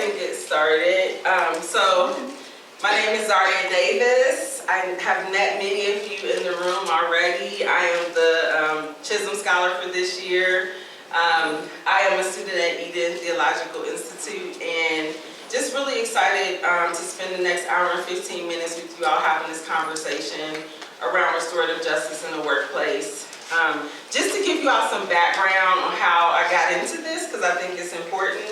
ahead and get started. My name is Zaria Davis. I have met many of you in the room already. I am the Chisholm Scholar for this year. I am a student at Eden Theological Institute and just really excited to spend the next hour and 15 minutes with you all having this conversation around restorative justice in the workplace. Just to give you all some background on how I got into this, because I think it's important.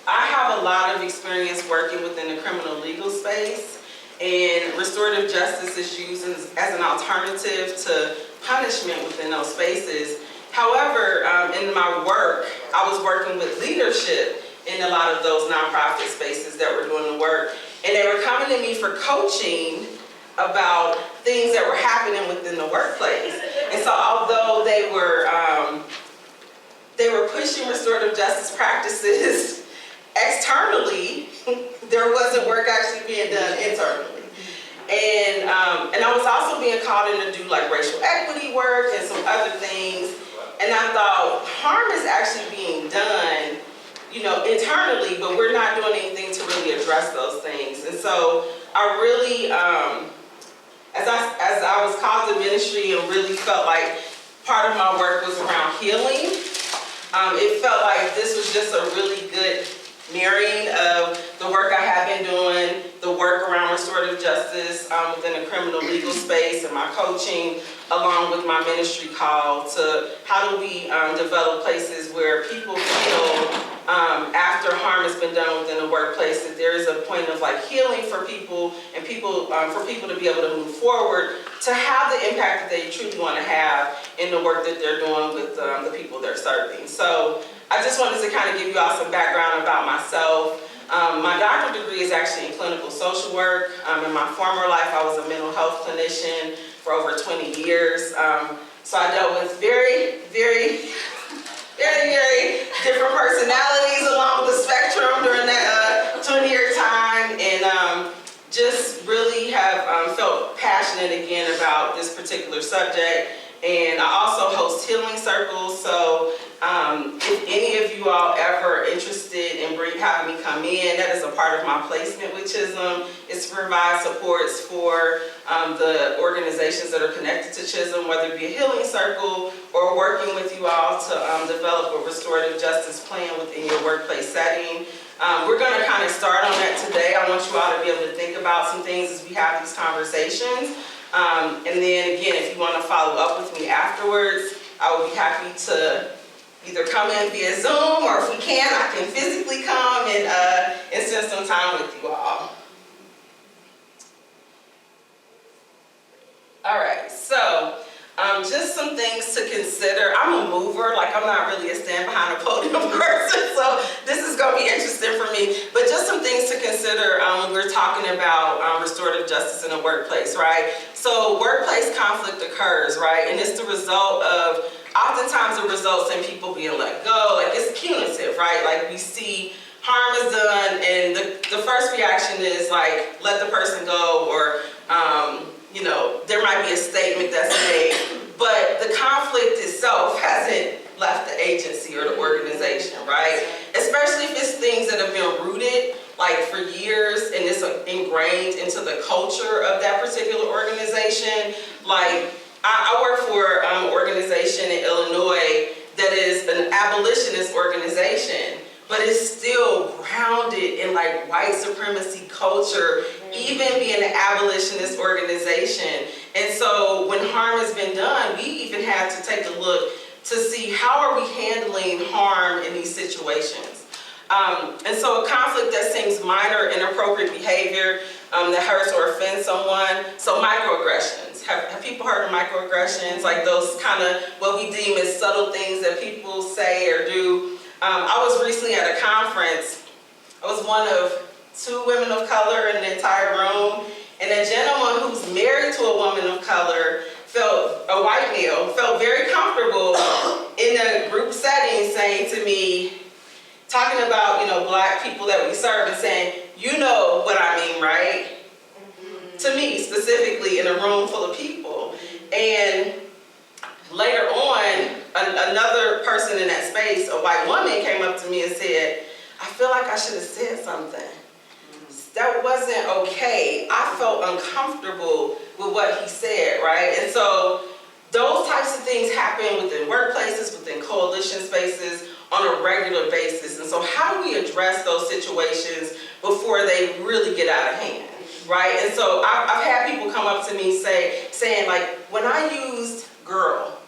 I have a lot of experience working within the criminal legal space, and restorative justice is used as an alternative to punishment within those spaces. However, in my work, I was working with leadership in a lot of those nonprofit spaces that were doing the work, and they were coming to me for coaching about things that were happening within the workplace. And so although they were pushing restorative justice practices externally, there wasn't work actually being done internally. And I was also being called in to do like racial equity work and some other things. And I thought harm is actually being done, internally, but we're not doing anything to really address those things. And so I really, as I was called to ministry and really felt like part of my work was around healing, it felt like this was just a really good marrying of the work I have been doing, the work around restorative justice within the criminal legal space and my coaching, along with my ministry call to how do we develop places where people feel after harm has been done within the workplace that there is a point of like healing for people and for people to be able to move forward to have the impact that they truly want to have in the work that they're doing with the people they're serving. So I just wanted to kind of give you all some background about myself. My doctorate degree is actually in clinical social work. In my former life, I was a mental health clinician for over 20 years. So I dealt with very different personalities along the spectrum during that 20-year time, and just really have felt passionate again about this particular subject. And I also host healing circles, so if any of you all ever interested in having me come in, that is a part of my placement with Chisholm, is to provide supports for the organizations that are connected to Chisholm, whether it be a healing circle or working with you all to develop a restorative justice plan within your workplace setting. We're going to kind of start on that today. I want you all to be able to think about some things as we have these conversations. And then again, if you want to follow up with me afterwards, I would be happy to either come in via Zoom, or if we can, I can physically come and spend some time with you all. All right, so just some things to consider. I'm a mover, like I'm not really a stand behind a podium person, so this is going to be interesting for me. But just some things to consider when we're talking about restorative justice in the workplace, right? So workplace conflict occurs, right? And it's the result of, oftentimes it results in people being let go. Like it's punitive, right? Like we see harm is done and the first reaction is like, let the person go, or there might be a statement that's made, but the conflict itself hasn't left the agency or the organization, right? Especially if it's things that have been rooted like for years and it's ingrained into the culture of that particular organization. Like I work for an organization in Illinois that is an abolitionist organization, but it's still grounded in like white supremacy culture, even being an abolitionist organization. And so when harm has been done, we even had to take a look to see how are we handling harm in these situations. And so a conflict that seems minor, inappropriate behavior that hurts or offends someone. So microaggressions. Have people heard of microaggressions? Like those kind of what we deem as subtle things that people say or do. I was recently at a conference. I was one of 2 women of color in the entire room, and a gentleman who's married to a woman of color, a white male, felt very comfortable in a group setting saying to me, talking about, black people that we serve and saying, you know what I mean, right? Mm-hmm. To me, specifically, in a room full of people. And later on, another person in that space, a white woman, came up to me and said, I feel like I should have said something. That wasn't okay. I felt uncomfortable with what he said, right? And so those types of things happen within workplaces, within coalition spaces on a regular basis. And so how do we address those situations before they really get out of hand, right? And so I've had people come up to me saying like, when I used girl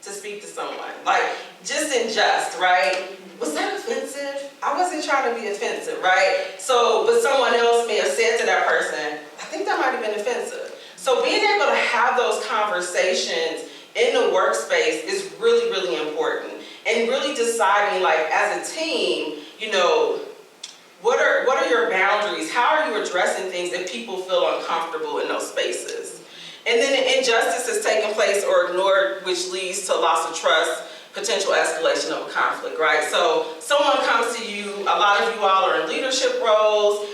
to speak to someone, like just in jest, right? Was that offensive? I wasn't trying to be offensive, right? So, but someone else may have said to that person, I think that might have been offensive. So being able to have those conversations in the workspace is really, really important. And really deciding, like, as a team, you know, what are your boundaries? How are you addressing things if people feel uncomfortable in those spaces? And then injustice is taking place or ignored, which leads to loss of trust, potential escalation of a conflict, right? So someone comes to you, a lot of you all are in leadership roles,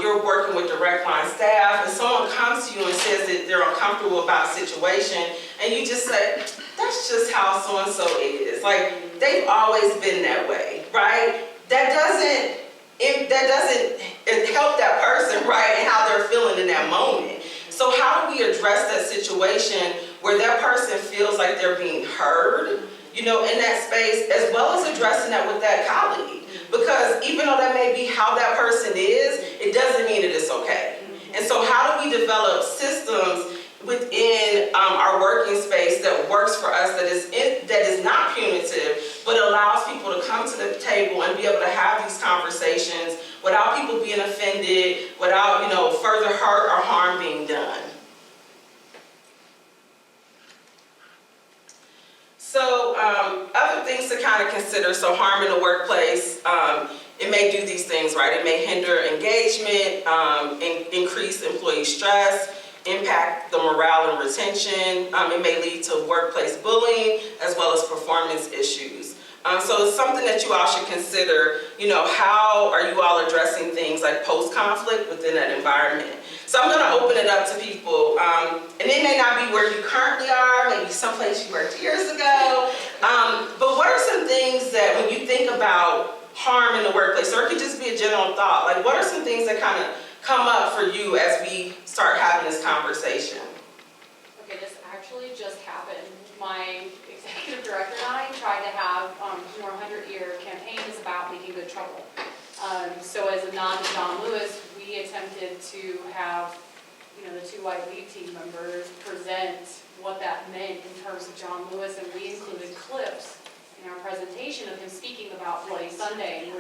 you're working with direct line staff, and someone comes to you and says that they're uncomfortable about a situation, and you just say, that's just how so-and-so is. Like, they've always been that way, right? That doesn't help that person, right, and how they're feeling in that moment. So how do we address that situation where that person feels like they're being heard, you know, in that space, as well as addressing that with that colleague? Because even though that may be how that person is, it doesn't mean that it's okay. And so how do we develop systems within our working space that works for us, that is not punitive, but allows people to come to the table and be able to have these conversations without people being offended, without, you know, further hurt or harm being done? So other things to kind of consider, so harm in the workplace, it may do these things, right? It may hinder engagement, increase employee stress, impact the morale and retention. It may lead to workplace bullying as well as performance issues. So it's something that you all should consider, you know, how are you all addressing things like post-conflict within that environment? So I'm going to open it up to people, and it may not be where you currently are, maybe someplace you worked years ago, but what are some things that when you think about harm in the workplace, or it could just be a general thought, like what are some things that kind of come up for you as we start having this conversation? Okay, this actually just happened. My executive director and I tried to have our 100-year campaign is about making good trouble. So as a nod to John Lewis, we attempted to have, you know, the two white lead team members present what that meant in terms of John Lewis, and we included clips in our presentation of him speaking about Bloody Sunday and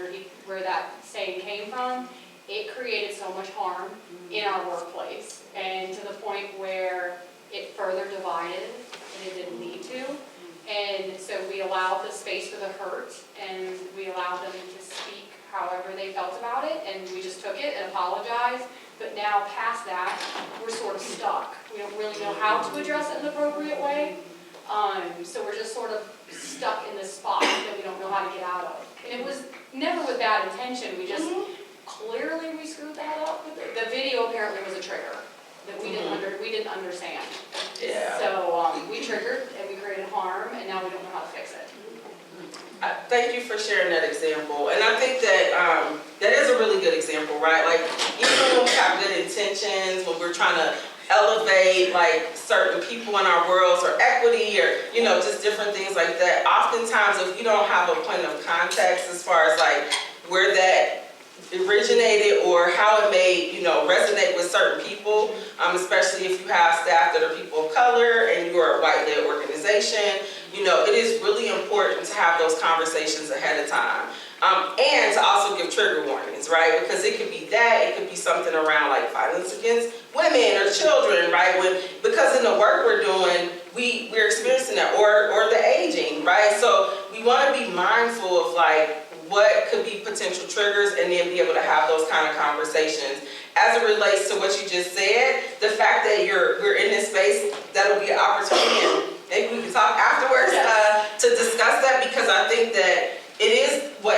where that saying came from. It created so much harm in our workplace, and to the point where it further divided, and it didn't need to. And so we allowed the space for the hurt, and we allowed them to speak however they felt about it, and we just took it and apologized. But now past that, we're sort of stuck. We don't really know how to address it in an appropriate way. So we're just sort of stuck in this spot that we don't know how to get out of. And it was never with bad intention. We just clearly we screwed that up. The video apparently was a trigger that we didn't understand. Yeah. So we triggered and we created harm, and now we don't know how to fix it. Thank you for sharing that example. And I think that that is a really good example, right? Like, even when we have good intentions, when we're trying to elevate like certain people in our worlds or equity or, you know, just different things like that, oftentimes if you don't have a point of context as far as like where that originated or how it may, you know, resonate with certain people, especially if you have staff that are people of color and you are a white-led organization, you know, it is really important to have those conversations ahead of time. And to also give trigger warnings, right? Because it could be that, it could be something around like violence against women or children, right? Because in the work we're doing, we're experiencing that, or the aging, right? So we want to be mindful of like what could be potential triggers, and then be able to have those kind of conversations. As it relates to what you just said, the fact that we're in this space, that'll be an opportunity, and maybe we can talk afterwards to discuss that, because I think that it is what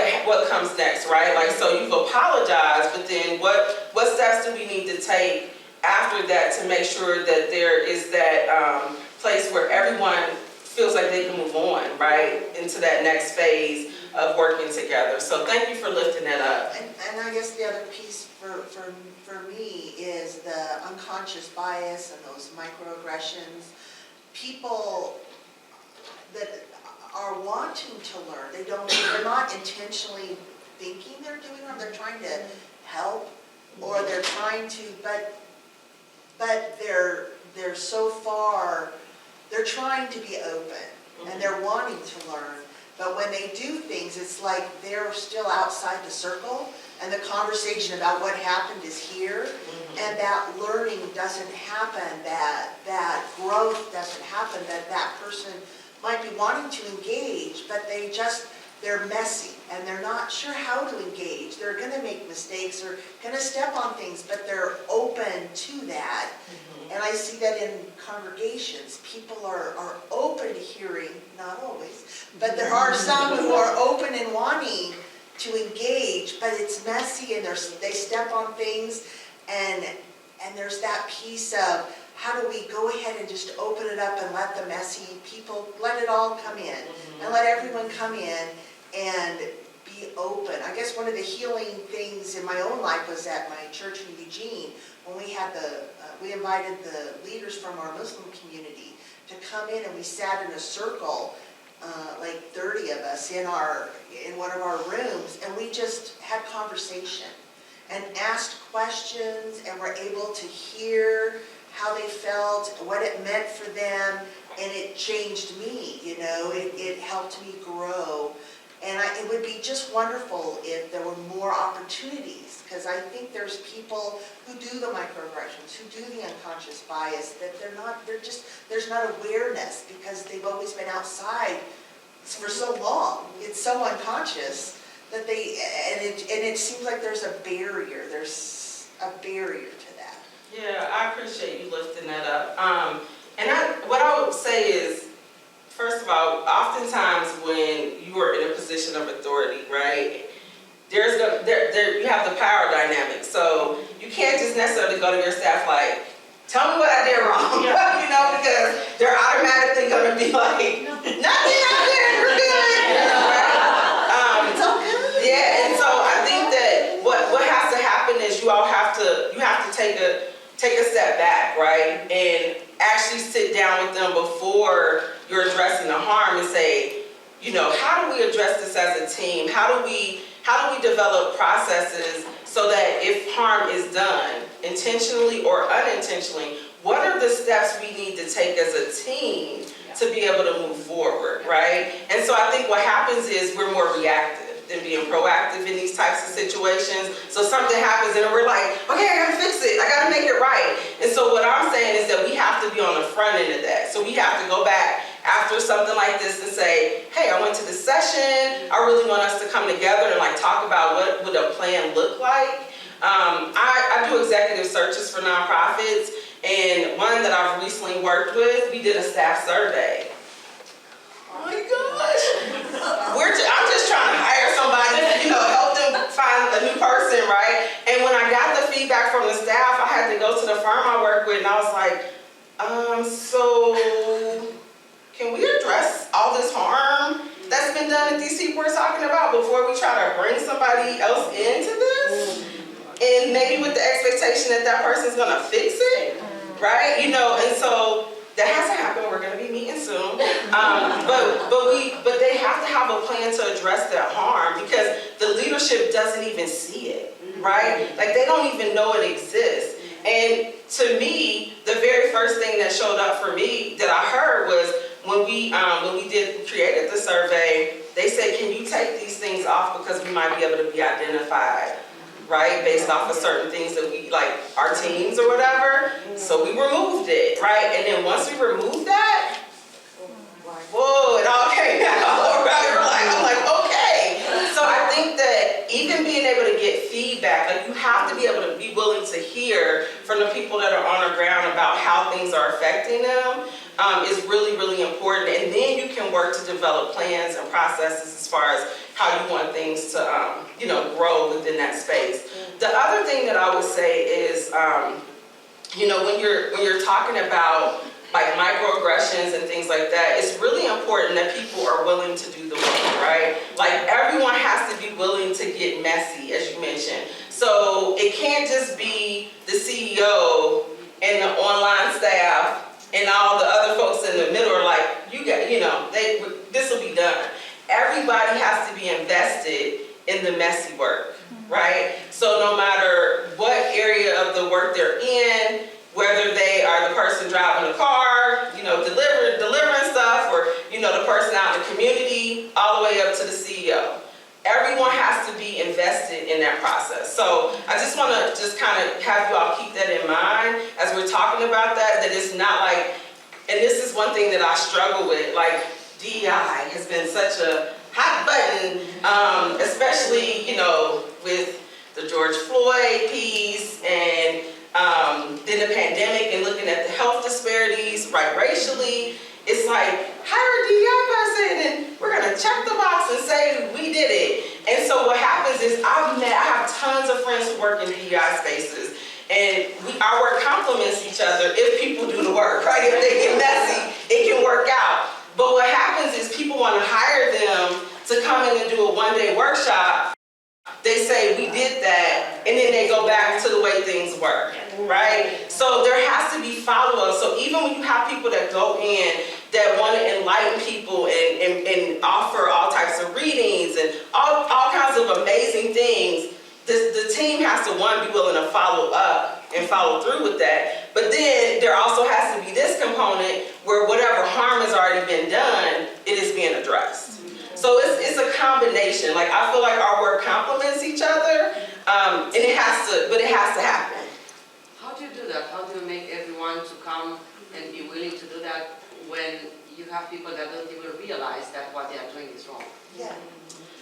comes next, right? Like, so you've apologized, but then what steps do we need to take after that to make sure that there is that place where everyone feels like they can move on, right, into that next phase of working together. So thank you for lifting that up. And I guess the other piece for me is the unconscious bias and those microaggressions. People that are wanting to learn, they're not intentionally thinking they're doing harm, they're trying to help, or they're trying to, but they're so far, they're trying to be open, and they're wanting to learn, but when they do things, it's like they're still outside the circle, and the conversation about what happened is here, and that learning doesn't happen, that growth doesn't happen, that person might be wanting to engage, but they're messy, and they're not sure how to engage. They're gonna make mistakes, or gonna step on things, but they're open to that. And I see that in congregations. People are open to hearing, not always, but there are some who are open and wanting to engage, but it's messy, and they step on things, and there's that piece of, how do we go ahead and just open it up and let the messy people, let it all come in, and let everyone come in and be open. I guess one of the healing things in my own life was at my church in Eugene, when we had we invited the leaders from our Muslim community to come in, and we sat in a circle, like 30 of us in one of our rooms, and we just had conversation and asked questions, and were able to hear how they felt, what it meant for them, and it changed me, it helped me grow. And it would be just wonderful if there were more opportunities, because I think there's people who do the microaggressions, who do the unconscious bias, that there's not awareness, because they've always been outside for so long. It's so unconscious that it seems like there's a barrier to that. Yeah, I appreciate you lifting that up. What I would say is, first of all, oftentimes when you are in a position of authority, right, you have the power dynamic. So you can't just necessarily go to your staff like, tell me what I did wrong, because they're automatically going to be like, nothing happened, we're good, right? It's all good. Yeah, and so I think that what has to happen is you have to take a step back, right, and actually sit down with them before you're addressing the harm and say, how do we address this as a team? How do we develop processes so that if harm is done, intentionally or unintentionally, what are the steps we need to take as a team to be able to move forward, right? And so I think what happens is we're more reactive than being proactive in these types of situations. So something happens and we're like, okay, I gotta fix it, I gotta make it right. And so what I'm saying is that we have to be on the front end of that. So we have to go back after something like this and say, hey, I went to this session, I really want us to come together and talk about what would a plan look like. I do executive searches for nonprofits, and one that I've recently worked with, we did a staff survey. Oh my gosh. I'm just trying to hire somebody, help them find a new person, right? And when I got the feedback from the staff, I had to go to the firm I work with, and I was like, so can we address all this harm that's been done that these people are talking about before we try to bring somebody else into this? And maybe with the expectation that that person's gonna fix it, right? And so that hasn't happened. We're going to be meeting soon, but they have to have a plan to address that harm, because the leadership doesn't even see it, right? They don't even know it exists. And to me, the very first thing that showed up for me that I heard was when we created the survey, they said, can you take these things off because we might be able to be identified, right, based off of certain things that we, like our teams or whatever. So we removed it, right? And then once we removed that, whoa, it all came out, right? I'm like, okay. So I think that even being able to get feedback, you have to be able to be willing to hear from the people that are on the ground about how things are affecting them, is really, really important. And then you can work to develop plans and processes as far as how you want things to, grow within that space. The other thing that I would say is, when you're talking about like microaggressions and things like that, it's really important that people are willing to do the work, right? Like everyone has to be willing to get messy, as you mentioned. So it can't just be the CEO and the online staff and all the other folks in the middle are like, this will be done. Everybody has to be invested in the messy work, right? So no matter what area of the work they're in, whether they are the person driving the car, delivering stuff, or, the person out in the community, all the way up to the CEO. Everyone has to be invested in that process. So I just want to kind of have you all keep that in mind as we're talking about that it's not like, and this is one thing that I struggle with, like DEI has been such a hot button, especially, with the George Floyd piece and then the pandemic and looking at the health disparities, right, racially. It's like, hire a DEI person and we're gonna check the box and say we did it. And so what happens is I have tons of friends who work in DEI spaces, and our work complements each other if people do the work, right? If they get messy, it can work out. But what happens is people wanna hire them to come in and do a one-day workshop. They say we did that, and then they go back to the way things were, right? So there has to be follow-up. So even when you have people that go in that want to enlighten people and offer all types of readings and all kinds of amazing things, the team has to, one, be willing to follow up and follow through with that. But then there also has to be this component where whatever harm has already been done, it is being addressed. So it's a combination. Like I feel like our work complements each other, and it has to happen. How do you do that? How do you make everyone to come and be willing to do that when you have people that don't even realize that what they are doing is wrong? Yeah.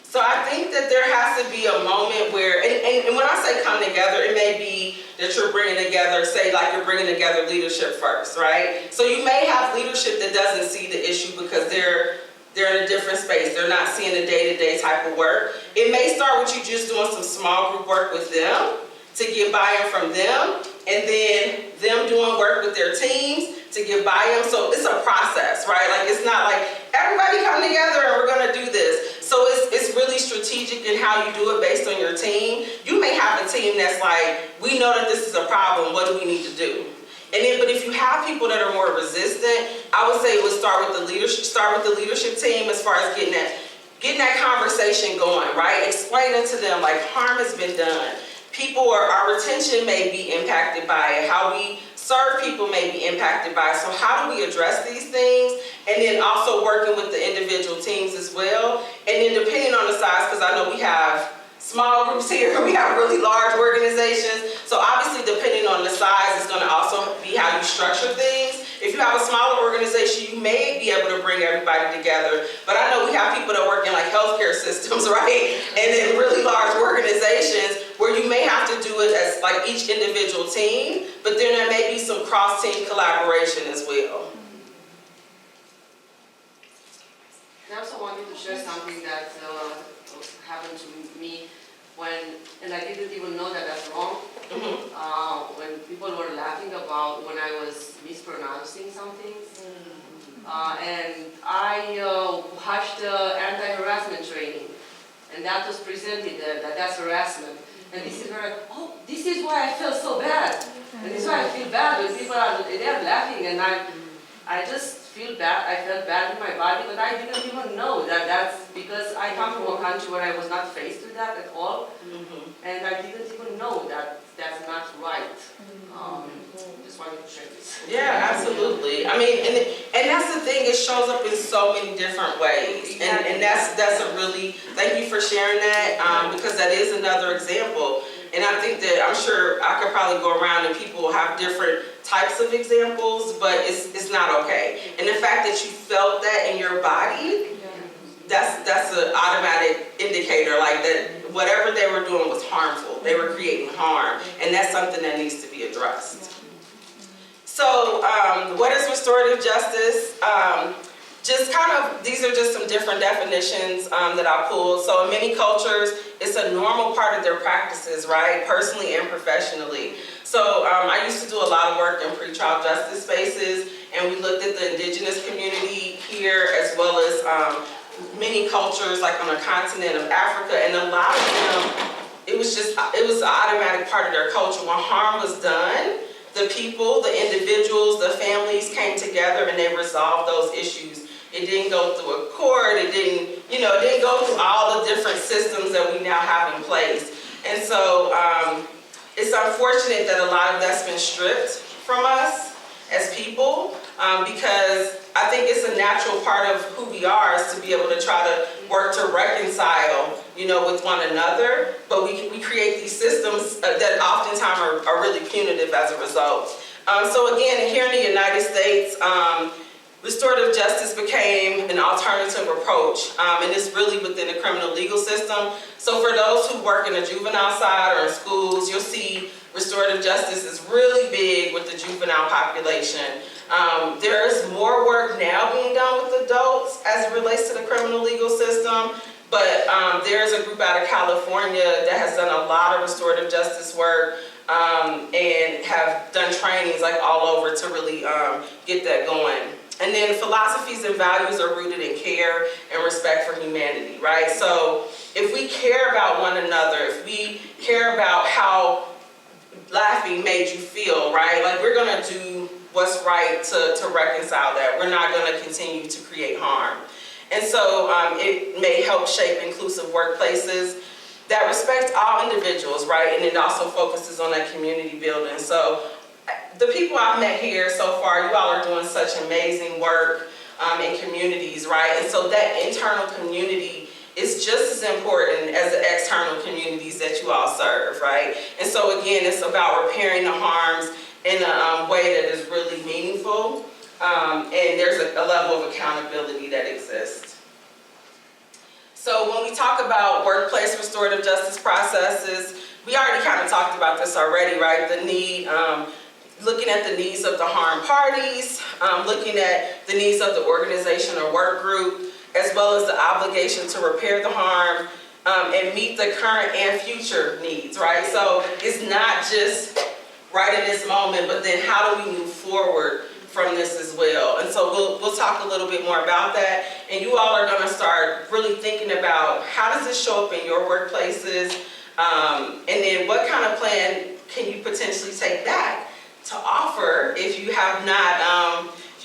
So I think that there has to be a moment where, and when I say come together, it may be that you're bringing together, say like you're bringing together leadership first, right? So you may have leadership that doesn't see the issue because they're in a different space. They're not seeing the day-to-day type of work. It may start with you just doing some small group work with them to get buy-in from them, and then them doing work with their teams to get buy-in. So it's a process, right? Like it's not like everybody come together and we're gonna do this. So it's really strategic in how you do it based on your team. You may have a team that's like, we know that this is a problem, what do we need to do? And then, but if you have people that are more resistant, I would say it would start with the leadership team as far as getting that conversation going, right? Explaining to them like harm has been done. Our retention may be impacted by it. How we serve people may be impacted by it. So how do we address these things? And then also working with the individual teams as well. And then depending on the size, because I know we have small groups here, we have really large organizations. So obviously depending on the size, it's going to also be how you structure things. If you have a smaller organization, you may be able to bring everybody together. But I know we have people that work in like healthcare systems, right? And then really large organizations where you may have to do it as like each individual team, but then there may be some cross-team collaboration as well. I also wanted to share something that happened to me and I didn't even know that that's wrong. When people were laughing about when I was mispronouncing some things. And I watched the anti-harassment training, and that was presented that's harassment. And this is where this is why I feel so bad. And this is why I feel bad when people are laughing, and I just feel bad. I felt bad in my body, but I didn't even know that's because I come from a country where I was not faced with that at all, and I didn't even know that that's not right. Just wanted to share this. Yeah, absolutely. I mean, and that's the thing. It shows up in so many different ways, and that's a really, thank you for sharing that, because that is another example. And I think that I'm sure I could probably go around and people will have different types of examples, but it's not okay. And the fact that you felt that in your body, that's an automatic indicator, like that whatever they were doing was harmful. They were creating harm, and that's something that needs to be addressed. So what is restorative justice? Just kind of, these are just some different definitions that I pulled. So in many cultures, it's a normal part of their practices, right? Personally and professionally. So I used to do a lot of work in pretrial justice spaces, and we looked at the indigenous community here, as well as many cultures like on the continent of Africa, and a lot of them, it was an automatic part of their culture. When harm was done, the people, the individuals, the families came together and they resolved those issues. It didn't go through a court, it didn't go through all the different systems that we now have in place. And so it's unfortunate that a lot of that's been stripped from us as people, because I think it's a natural part of who we are, is to be able to try to work to reconcile, with one another. But we create these systems that oftentimes are really punitive as a result. So again, here in the United States, restorative justice became an alternative approach, and it's really within the criminal legal system. So for those who work in the juvenile side or in schools, you'll see restorative justice is really big with the juvenile population. There's more work now being done with adults as it relates to the criminal legal system, but there's a group out of California that has done a lot of restorative justice work, and have done trainings like all over to really get that going. And then philosophies and values are rooted in care and respect for humanity, right? So if we care about one another, if we care about how laughing made you feel, right? Like, we're gonna do what's right to reconcile that. We're not gonna continue to create harm. And so it may help shape inclusive workplaces that respect all individuals, right? And it also focuses on that community building. So the people I've met here so far, you all are doing such amazing work in communities, right? And so that internal community is just as important as the external communities that you all serve, right? And so again, it's about repairing the harms in a way that is really meaningful, and there's a level of accountability that exists. So when we talk about workplace restorative justice processes, we already kind of talked about this already, right? The need, looking at the needs of the harmed parties, looking at the needs of the organization or work group, as well as the obligation to repair the harm and meet the current and future needs, right? So it's not just right in this moment, but then how do we move forward from this as well? And so we'll talk a little bit more about that. And you all are going to start really thinking about how does this show up in your workplaces, and then what kind of plan can you potentially take back to offer if you have not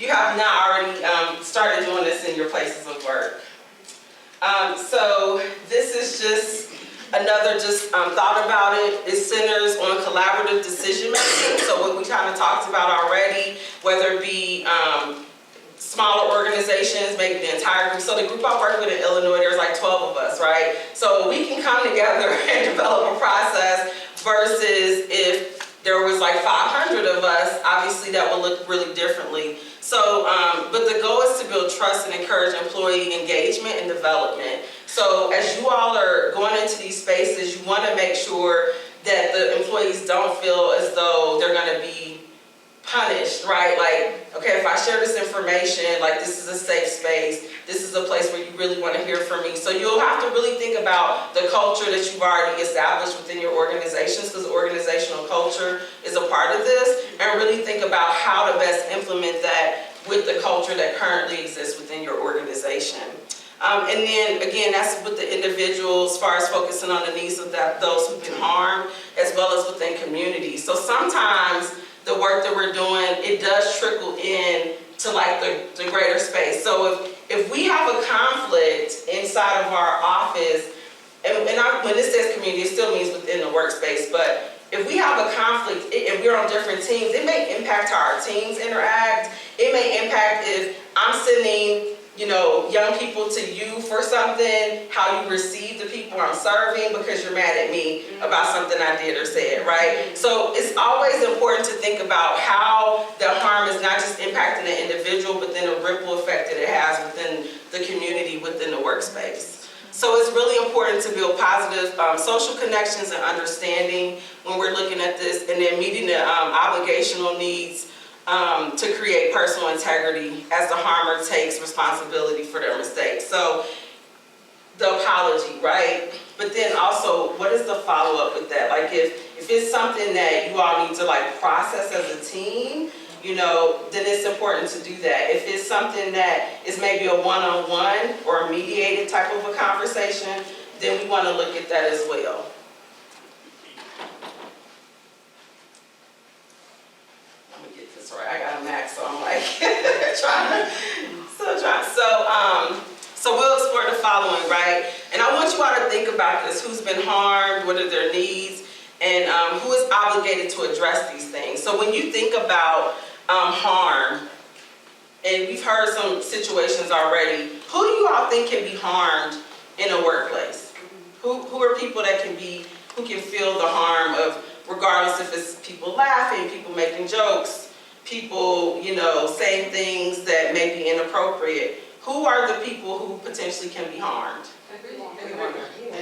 already started doing this in your places of work. So this is just another thought about it. It centers on collaborative decision making. So what we kind of talked about already, whether it be smaller organizations, maybe the entire group. So the group I work with in Illinois, there's like 12 of us, right? So we can come together and develop a process versus if there was like 500 of us, obviously that would look really differently. So, but the goal is to build trust and encourage employee engagement and development. So as you all are going into these spaces, you want to make sure that the employees don't feel as though they're going to be punished, right? Like, okay, if I share this information, like, this is a safe space, this is a place where you really want to hear from me. So you'll have to really think about the culture that you've already established within your organizations, because organizational culture is a part of this, and really think about how to best implement that with the culture that currently exists within your organization. And then, again, that's with the individuals, as far as focusing on the needs of those who've been harmed, as well as within communities. So sometimes the work that we're doing, it does trickle in to like the greater space. So if we have a conflict inside of our office, and when this says community, it still means within the workspace, but if we have a conflict and we're on different teams, it may impact how our teams interact. It may impact if I'm sending, young people to you for something, how you receive the people I'm serving because you're mad at me about something I did or said, right? So it's always important to think about how the harm is not just impacting the individual, but then the ripple effect that it has within the community, within the workspace. So it's really important to build positive social connections and understanding when we're looking at this, and then meeting the obligational needs to create personal integrity as the harmer takes responsibility for their mistakes. So the apology, right? But then also, what is the follow-up with that? Like if it's something that you all need to like process as a team, then it's important to do that. If it's something that is maybe a one-on-one or a mediated type of a conversation, then we want to look at that as well. Let me get this right. I got a Mac, so I'm like trying. So we'll explore the following, right? And I want you all to think about this: who's been harmed, what are their needs, and who is obligated to address these things. So when you think about harm, and we've heard some situations already, who do you all think can be harmed in a workplace? Who are people that who can feel the harm of, regardless if it's people laughing, people making jokes, people, saying things that may be inappropriate? Who are the people who potentially can be harmed?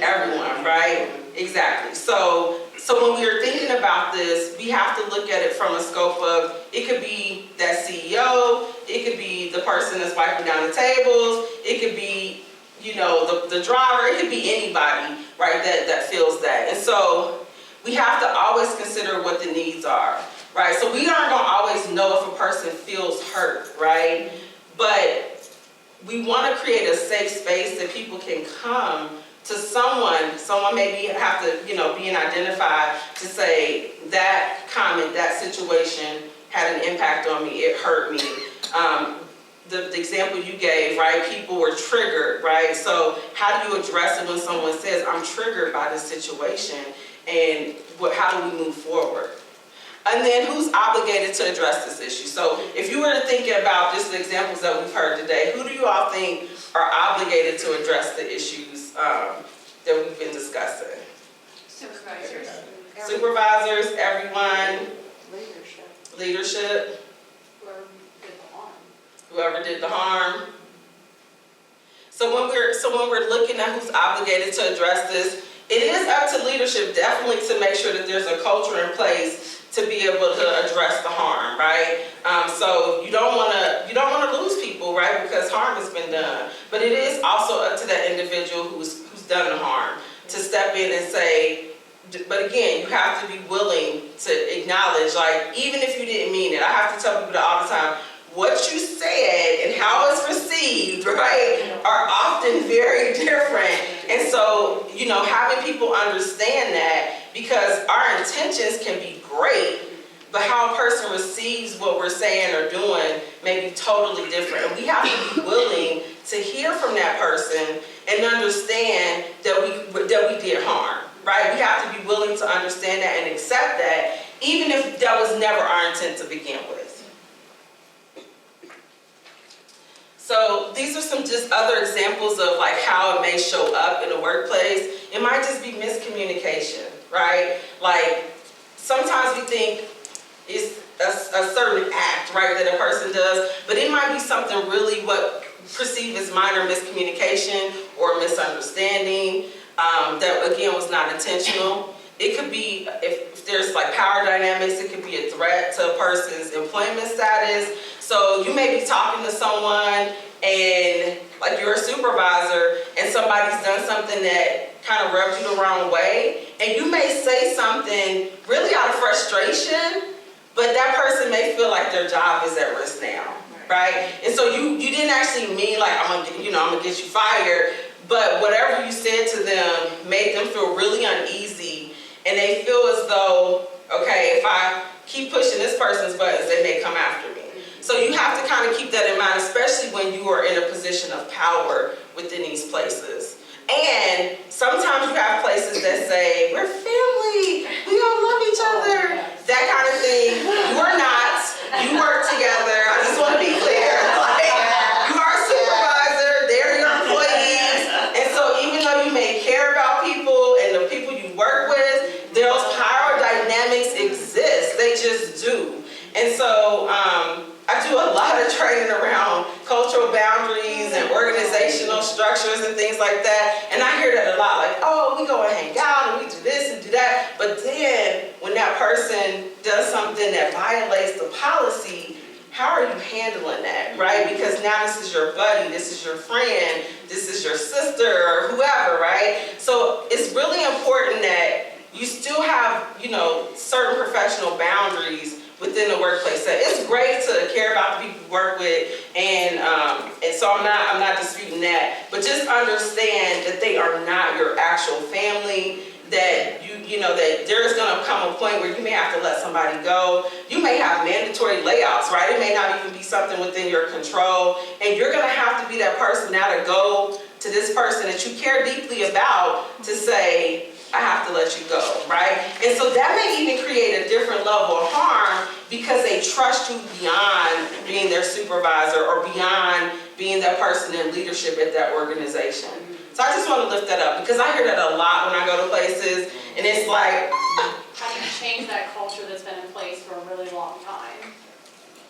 Everyone, right? Exactly. So when we are thinking about this, we have to look at it from a scope of, it could be that CEO, it could be the person that's wiping down the tables, it could be, the driver, it could be anybody, right, that feels that. And so we have to always consider what the needs are, right? So we aren't going to always know if a person feels hurt, right? But we want to create a safe space that people can come to someone maybe have to, being identified to say that comment, that situation had an impact on me, it hurt me. The example you gave, right, people were triggered, right? So how do you address it when someone says, I'm triggered by this situation, and how do we move forward? And then who's obligated to address this issue? So if you were to think about just the examples that we've heard today, who do you all think are obligated to address the issues that we've been discussing? Supervisors. Supervisors, everyone, Leadership. leadership, Whoever did the harm. whoever did the harm. So when we're looking at who's obligated to address this, it is up to leadership definitely to make sure that there's a culture in place to be able to address the harm, right? So you don't want to lose people, right? Because harm has been done. But it is also up to that individual who's done the harm to step in and say. But again, you have to be willing to acknowledge, like, even if you didn't mean it. I have to tell people that all the time. What you said and how it's received, right, are often very different. And so, having people understand that, because our intentions can be great, but how a person receives what we're saying or doing may be totally different. And we have to be willing to hear from that person and understand that we did harm, right? We have to be willing to understand that and accept that, even if that was never our intent to begin with. So these are some just other examples of like how it may show up in a workplace. It might just be miscommunication, right? Like sometimes we think it's a certain act, right, that a person does, but it might be something really what perceived as minor miscommunication or misunderstanding that again was not intentional. It could be, if there's like power dynamics, it could be a threat to a person's employment status. So you may be talking to someone and like you're a supervisor and somebody's done something that kind of rubs you the wrong way, and you may say something really out of frustration, but that person may feel like their job is at risk now, right? And so you didn't actually mean like I'm gonna get you fired, but whatever you said to them made them feel really uneasy, and they feel as though, okay, if I keep pushing this person's buttons, they may come after me. So you have to kind of keep that in mind, especially when you are in a position of power within these places. And sometimes you have places that say, we're family, we all love each other, that kind of thing. We're not. You work together. I just want to be clear. Like, you are a supervisor, they're your employees. And so even though you may care about people and the people you work with, those power dynamics exist. They just do. And so I do a lot of training around cultural boundaries and organizational structures and things like that. And I hear that a lot, like, oh, we go and hang out and we do this and do that. But then when that person does something that violates the policy, how are you handling that, right? Because now this is your buddy, this is your friend, this is your sister or whoever, right? So it's really important that you still have, certain professional boundaries with within the workplace. So it's great to care about the people you work with, and so I'm not disputing that. But just understand that they are not your actual family. That you know that there's gonna come a point where you may have to let somebody go. You may have mandatory layouts, right? It may not even be something within your control, and you're gonna have to be that person now to go to this person that you care deeply about to say, I have to let you go, right? And so that may even create a different level of harm because they trust you beyond being their supervisor or beyond being that person in leadership at that organization. So I just want to lift that up because I hear that a lot when I go to places, and it's like, How do you change that culture that's been in place for a really long time?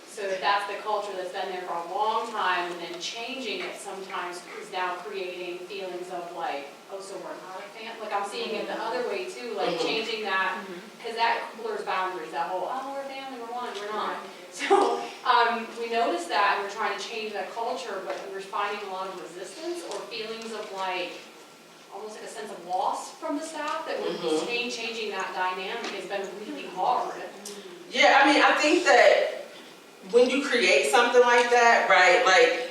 So if that's the culture that's been there for a long time, and then changing it sometimes is now creating feelings of like, oh, so we're not a fan? Like I'm seeing it the other way too, like changing that, because that blurs boundaries, that whole, oh, we're family, we're one, we're not. So we noticed that, and we're trying to change that culture, but we're finding a lot of resistance or feelings of like, almost like a sense of loss from the staff, that we're changing that dynamic has been really hard. yeah, I mean, I think that when you create something like that, right, like,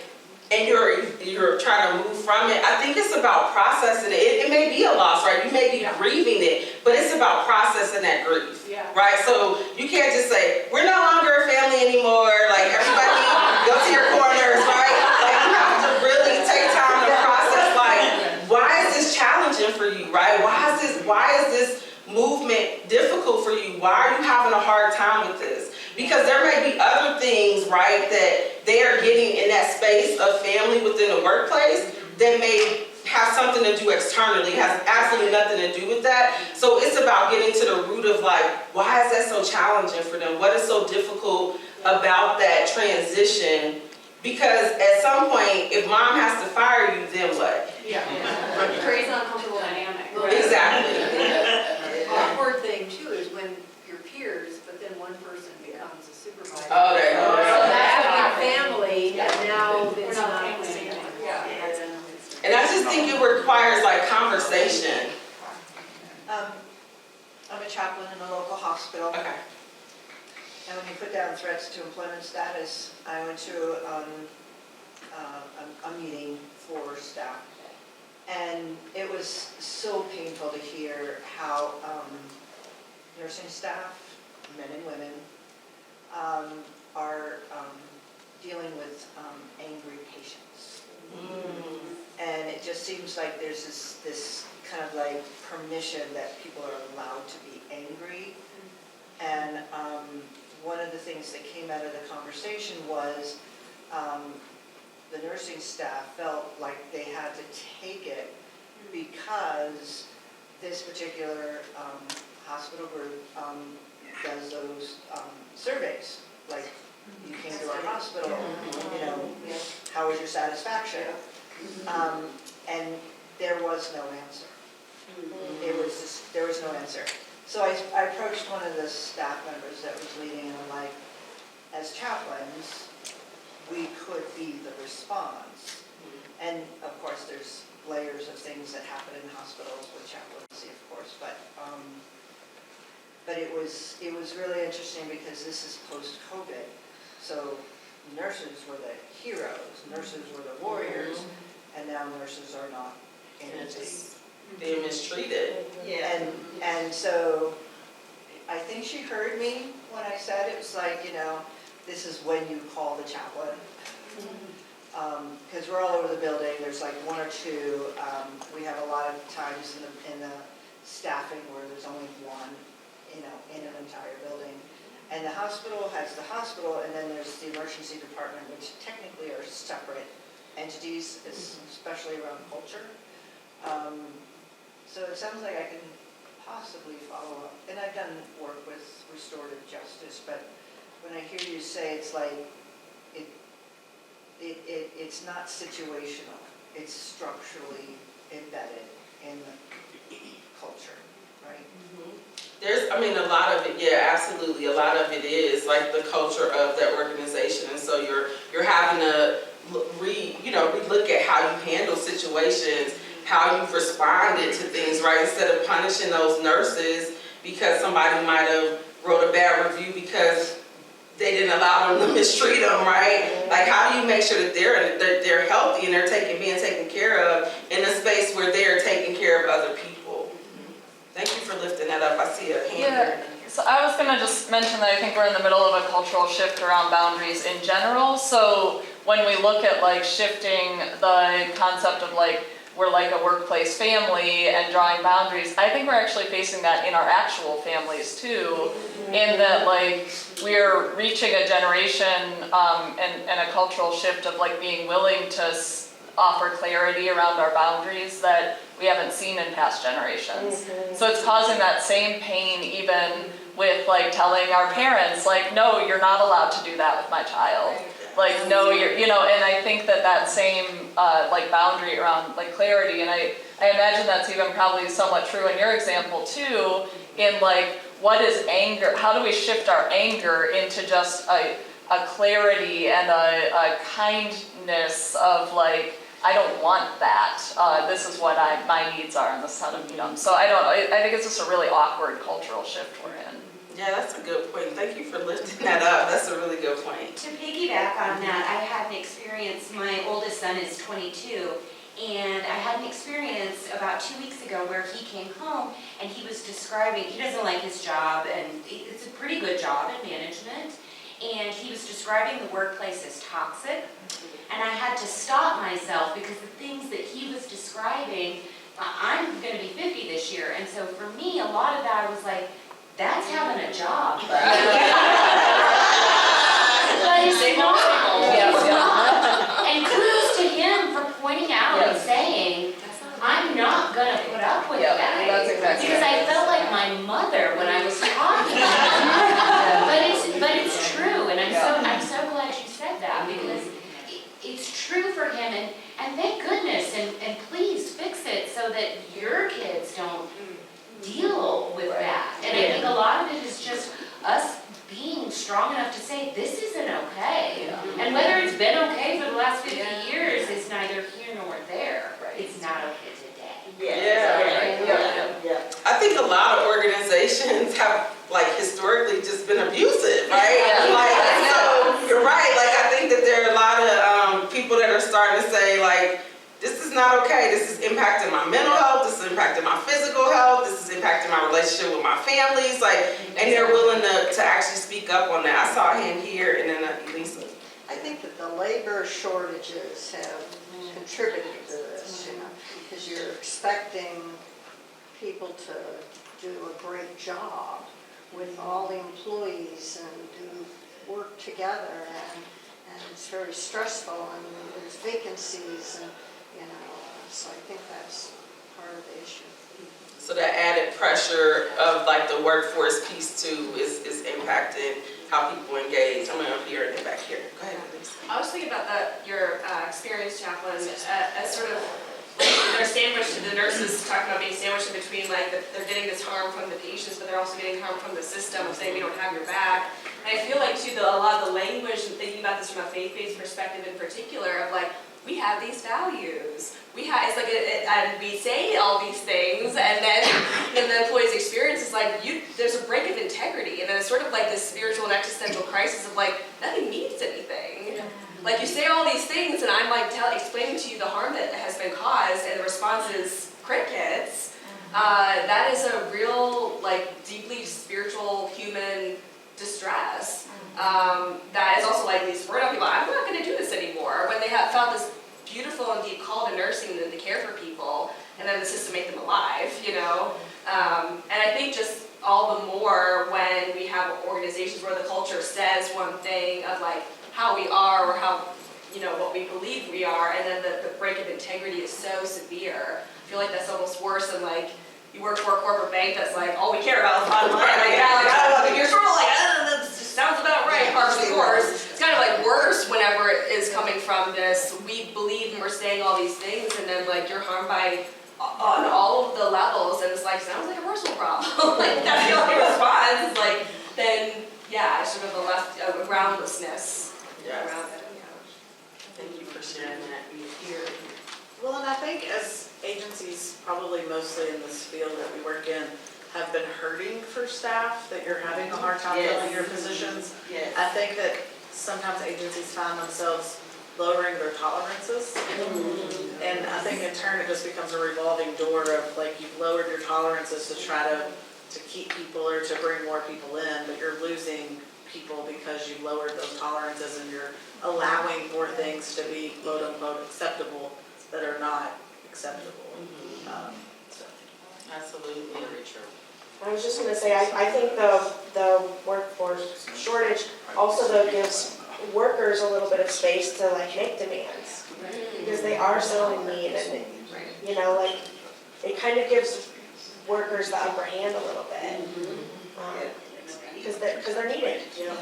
and you're trying to move from it, I think it's about processing it. It may be a loss, right? You may be grieving it, but it's about processing that grief, right? So you can't just say, we're no longer a family anymore, like everybody go to your corners, right? Like you have to really take time to process, like, why is this challenging for you, right? Why is this movement difficult for you? Why are you having a hard time with this? Because there may be other things, right, that they are getting in that space of family within the workplace that may have something to do externally, has absolutely nothing to do with that. So it's about getting to the root of like, why is that so challenging for them? What is so difficult about that transition? Because at some point, if mom has to fire you, then what? Yeah. It creates an uncomfortable dynamic. Exactly. The awkward thing too is when you're peers, but then one person becomes a supervisor. Oh, there you So go. that's our family, and now We're it's not not family the same. anymore. Yeah. And I just think it requires like conversation. I'm a chaplain in a local hospital, Okay. and when you put down threats to employment status, I went to a meeting for staff, and it was so painful to hear how nursing staff, men and women, are dealing with angry patients. And it just seems like there's this kind of like permission that people are allowed to be angry. And one of the things that came out of the conversation was the nursing staff felt like they had to take it because this particular hospital group does those surveys, like you came to our hospital, you know, how was your satisfaction? And there was no answer. There was no answer. So I approached one of the staff members that was leading, and I'm like, as chaplains, we could be the response. And of course, there's layers of things that happen in hospitals with chaplaincy, of course, but it was really interesting because this is post-COVID. So nurses were the heroes, nurses were the warriors, and now nurses are not Being mistreated. And so I think she heard me when I said it was like, you know, this is when you call the chaplain. Because we're all over the building, there's like one or two, we have a lot of times in the staffing where there's only one, you know, in an entire building. And the hospital has the hospital, and then there's the emergency department, which technically are separate entities, especially around culture. So it sounds like I can possibly follow up. And I've done work with Restorative Justice, but when I hear you say it's like, it's not situational, it's structurally embedded in the culture, right? There's, I mean, a lot of it, yeah, absolutely. A lot of it is like the culture of that organization, and so you're having to relook at how you handle situations, how you've responded to things, right? Instead of punishing those nurses because somebody might have wrote a bad review because they didn't allow them to mistreat them, right? Like, how do you make sure that they're healthy and they're being taken care of in a space where they're taking care of other people? Thank you for lifting that up. I see a hand here. So I was gonna just mention that I think we're in the middle of a cultural shift around boundaries in general. So when we look at like shifting the concept of like, we're like a workplace family and drawing boundaries, I think we're actually facing that in our actual families too, in that like we're reaching a generation and a cultural shift of like being willing to offer clarity around our boundaries that we haven't seen in past generations. So it's causing that same pain even with like telling our parents like, no, you're not allowed to do that with my child. Like, no, you're, you know, and I think that same like boundary around like clarity, and I imagine that's even probably somewhat true in your example too, in like, what is anger? How do we shift our anger into just a clarity and a kindness of like, I don't want that. This is what my needs are, and this is how to meet them. So I don't know. I think it's just a really awkward cultural shift we're in. Yeah, that's a good point. Thank you for lifting that up. That's a really good point. To piggyback on that, I had an experience, my oldest son is 22, and I had an experience about 2 weeks ago where he came home and he was describing, he doesn't like his job, and it's a pretty good job in management, and he was describing the workplace as toxic, and I had to stop myself because the things that he was describing, I'm going to be 50 this year, and so for me, a lot of that I was like, that's having a job. But it's not. And kudos to him for pointing out and saying, I'm not going to put up with that. That's exactly because I felt like my mother when I was talking. But it's true, and I'm so glad you said that, because it's true for him, and thank goodness, and please fix it so that your kids don't deal with that. And I think a lot of it is just us being strong enough to say, this isn't okay. And whether it's been okay for the last 50 years is neither here nor there. It's not okay today. I think a lot of organizations have like historically just been abusive, right? So you're right. Like, I think that there are a lot of people that are starting to say like, this is not okay. This is impacting my mental health. This is impacting my physical health. This is impacting my relationship with my families. Like, and they're willing to actually speak up on that. I saw a hand here, and then Lisa. I think that the labor shortages have contributed to this, because you're expecting people to do a great job with all the employees and do work together, and it's very stressful, and there's vacancies, and so I think that's part of the issue. So that added pressure of like the workforce piece too is impacting how people engage. I'm gonna hear it back here. Go ahead, Lisa. I was thinking about your experience, Chaplain, as sort of like they're sandwiched, the nurses talking about being sandwiched in between, like they're getting this harm from the patients, but they're also getting harm from the system of saying we don't have your back. And I feel like too, a lot of the language, and thinking about this from a faith-based perspective in particular, of like, we have these values. It's like, and we say all these things, and then in the employee's experience, it's like, there's a break of integrity, and then it's sort of like this spiritual and existential crisis of like, nothing means anything. Like, you say all these things, and I'm like explaining to you the harm that has been caused, and the response is crickets. That is a real, like, deeply spiritual, human distress. That is also like these burnout people, I'm not going to do this anymore, when they have found this beautiful and deep call to nursing and to care for people, and then the system made them alive, And I think just all the more when we have organizations where the culture says one thing of like how we are or how, what we believe we are, and then the break of integrity is so severe. I feel like that's almost worse than like you work for a corporate bank that's like, all we care about is bottom line. You're sort of like, that sounds about right, par for the course. It's kind of like worse whenever it is coming from this, we believe and we're saying all these things, and then like you're harmed by on all of the levels, and it's like, sounds like a personal problem. Like, that's the only response. Like, then, yeah, it's sort of a groundlessness around it. Thank you for sharing that. Here. Well, and I think as agencies, probably mostly in this field that we work in, have been hurting for staff, that you're having a hard time filling your positions. Yes. I think that sometimes agencies find themselves lowering their tolerances. And I think in turn it just becomes a revolving door of like you've lowered your tolerances to try to keep people or to bring more people in, but you're losing people because you lowered those tolerances and you're allowing more things to be quote unquote acceptable that are not acceptable. So. Absolutely. Very true. I was just gonna say, I think the workforce shortage also though gives workers a little bit of space to like make demands. Because they are so in need and, you know, like, it kind of gives workers the upper hand a little bit. Because they're needed, you know.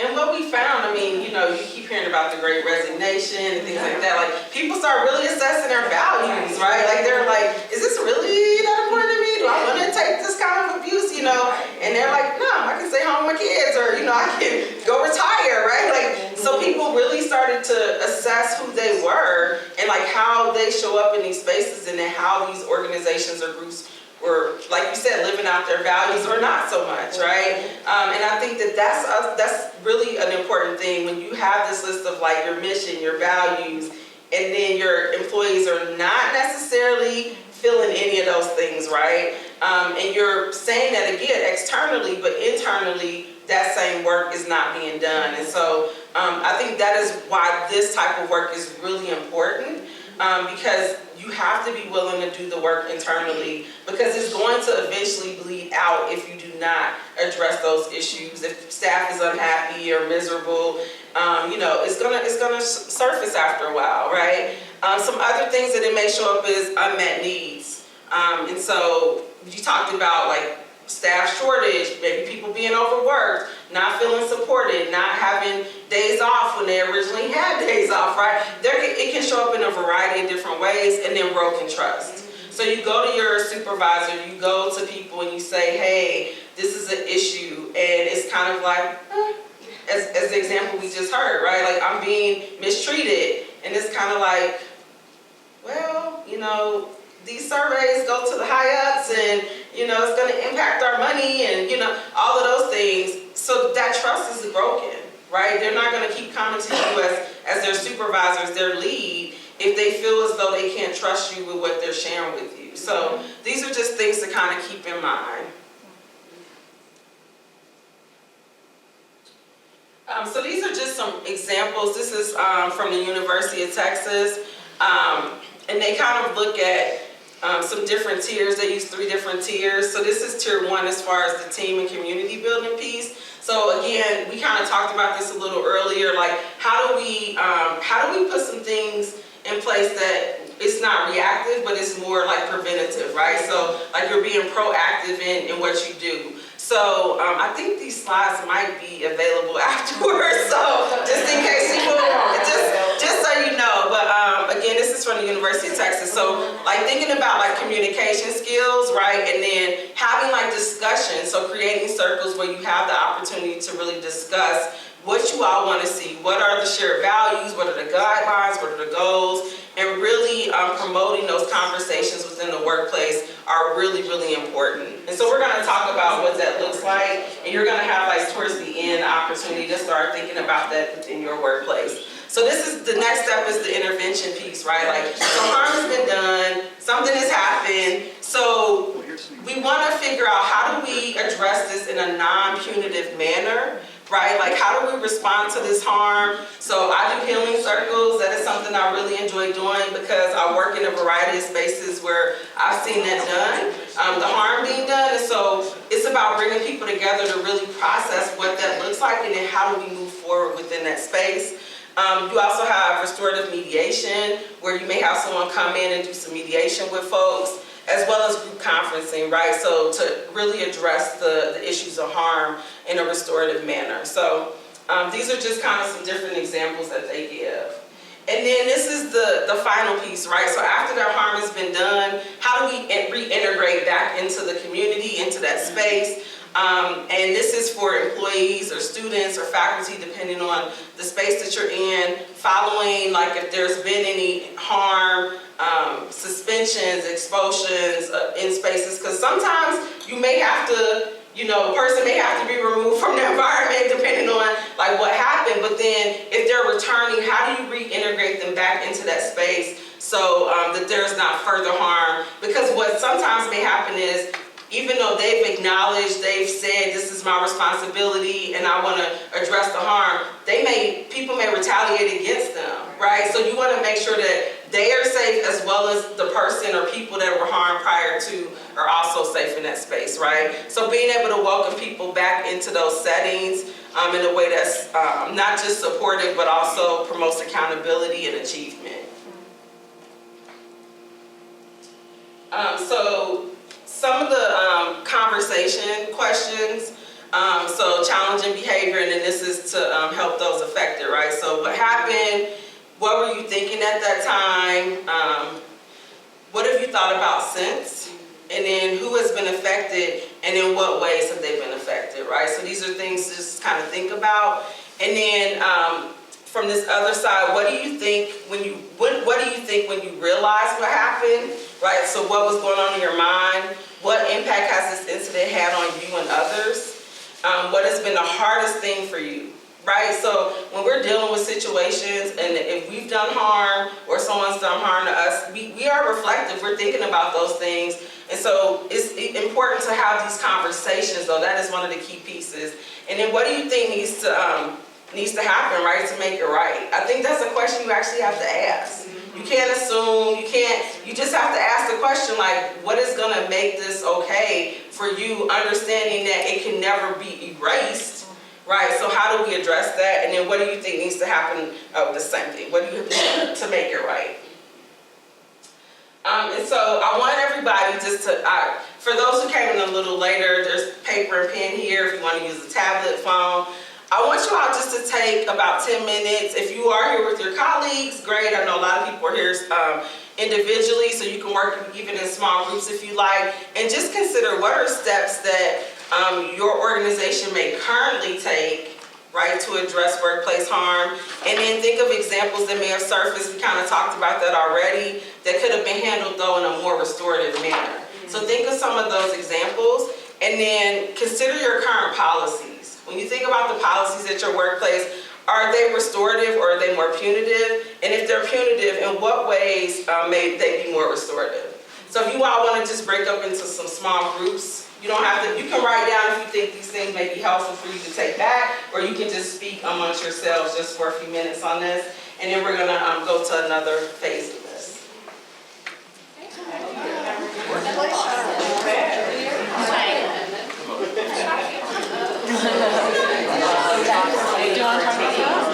And what we found, I mean, you know, you keep hearing about the Great Resignation and things like that. Like, people start really assessing their values, right? Like, they're like, is this really that important to me? Do I want to take this kind of abuse, you know? And they're like, no, I can stay home with my kids, or, you know, I can go retire, right? Like, so people really started to assess who they were and, like, how they show up in these spaces and then how these organizations or groups were, like you said, living out their values or not so much, right? And I think that that's really an important thing when you have this list of like your mission, your values, and then your employees are not necessarily feeling any of those things, right? And you're saying that again externally, but internally that same work is not being done. And so I think that is why this type of work is really important. Because you have to be willing to do the work internally, because it's going to eventually bleed out if you do not address those issues. If staff is unhappy or miserable, you know, it's gonna surface after a while, right? Some other things that it may show up is unmet needs. And so you talked about like staff shortage, maybe people being overworked, not feeling supported, not having days off when they originally had days off, right? It can show up in a variety of different ways, and then broken trust. So you go to your supervisor, you go to people and you say, hey, this is an issue, and it's kind of like, as the example we just heard, right? Like, I'm being mistreated, and it's kind of like, well, you know, these surveys go to the high-ups and, you know, it's going to impact our money and, you know, all of those things. So that trust is broken, right? They're not going to keep coming to you as their supervisors, their lead, if they feel as though they can't trust you with what they're sharing with you. So these are just things to kind of keep in mind. So these are just some examples. This is from the University of Texas. And they kind of look at some different tiers. They use 3 different tiers. So this is tier 1 as far as the team and community building piece. So again, we kind of talked about this a little earlier, like how do we put some things in place that it's not reactive, but it's more like preventative, right? So like you're being proactive in what you do. So I think these slides might be available afterwards, so just in case people, just so you know. But again, this is from the University of Texas. So like thinking about like communication skills, right? And then having like discussion, so creating circles where you have the opportunity to really discuss what you all want to see, what are the shared values, what are the guidelines, what are the goals, and really promoting those conversations within the workplace are really, really important. And so we're going to talk about what that looks like, and you're going to have like towards the end opportunity to start thinking about that within your workplace. So this is, the next step is the intervention piece, right? Like, so harm has been done, something has happened, so we want to figure out how do we address this in a non-punitive manner, right? Like, how do we respond to this harm? So I do healing circles. That is something I really enjoy doing because I work in a variety of spaces where I've seen that done, the harm being done. And so it's about bringing people together to really process what that looks like and then how do we move forward within that space. You also have restorative mediation, where you may have someone come in and do some mediation with folks, as well as group conferencing, right? So to really address the issues of harm in a restorative manner. So these are just kind of some different examples that they give. And then this is the final piece, right? So after that harm has been done, how do we reintegrate back into the community, into that space? And this is for employees or students or faculty, depending on the space that you're in, following, like if there's been any harm, suspensions, expulsions in spaces, because sometimes you may have a person may have to be removed from the environment depending on like what happened, but then if they're returning, how do you reintegrate them back into that space so that there's not further harm? Because what sometimes may happen is, even though they've acknowledged, they've said, this is my responsibility and I want to address the harm, people may retaliate against them, right? So you want to make sure that they are safe as well as the person or people that were harmed prior to are also safe in that space, right? So being able to welcome people back into those settings in a way that's not just supportive, but also promotes accountability and achievement. So some of the conversation questions, so challenging behavior, and then this is to help those affected, right? So what happened? What were you thinking at that time? What have you thought about since? And then who has been affected, and in what ways have they been affected, right? So these are things to just kind of think about. And then from this other side, what do you think when you realize what happened, right? So what was going on in your mind? What impact has this incident had on you and others? What has been the hardest thing for you, right? So when we're dealing with situations and if we've done harm or someone's done harm to us, we are reflective. We're thinking about those things. And so it's important to have these conversations, though. That is one of the key pieces. And then what do you think needs to happen, right, to make it right? I think that's a question you actually have to ask. You can't assume, you just have to ask the question, like, what is gonna make this okay for you, understanding that it can never be erased, right? So how do we address that? And then what do you think needs to happen? The same thing. What do you do to make it right? And so I want everybody just to, for those who came in a little later, there's paper and pen here if you want to use a tablet, phone. I want you all just to take about 10 minutes. If you are here with your colleagues, great. I know a lot of people are here individually, so you can work even in small groups if you like. And just consider what are steps that your organization may currently take, right, to address workplace harm. And then think of examples that may have surfaced. We kind of talked about that already, that could have been handled, though, in a more restorative manner. So think of some of those examples, and then consider your current policies. When you think about the policies at your workplace, are they restorative or are they more punitive? And if they're punitive, in what ways may they be more restorative? So if you all want to just break up into some small groups, you don't have to, you can write down if you think these things may be helpful for you to take back, or you can just speak amongst yourselves just for a few minutes on this, and then we're gonna go to another phase of this. Do you want to talk about that?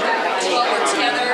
Well, we're together.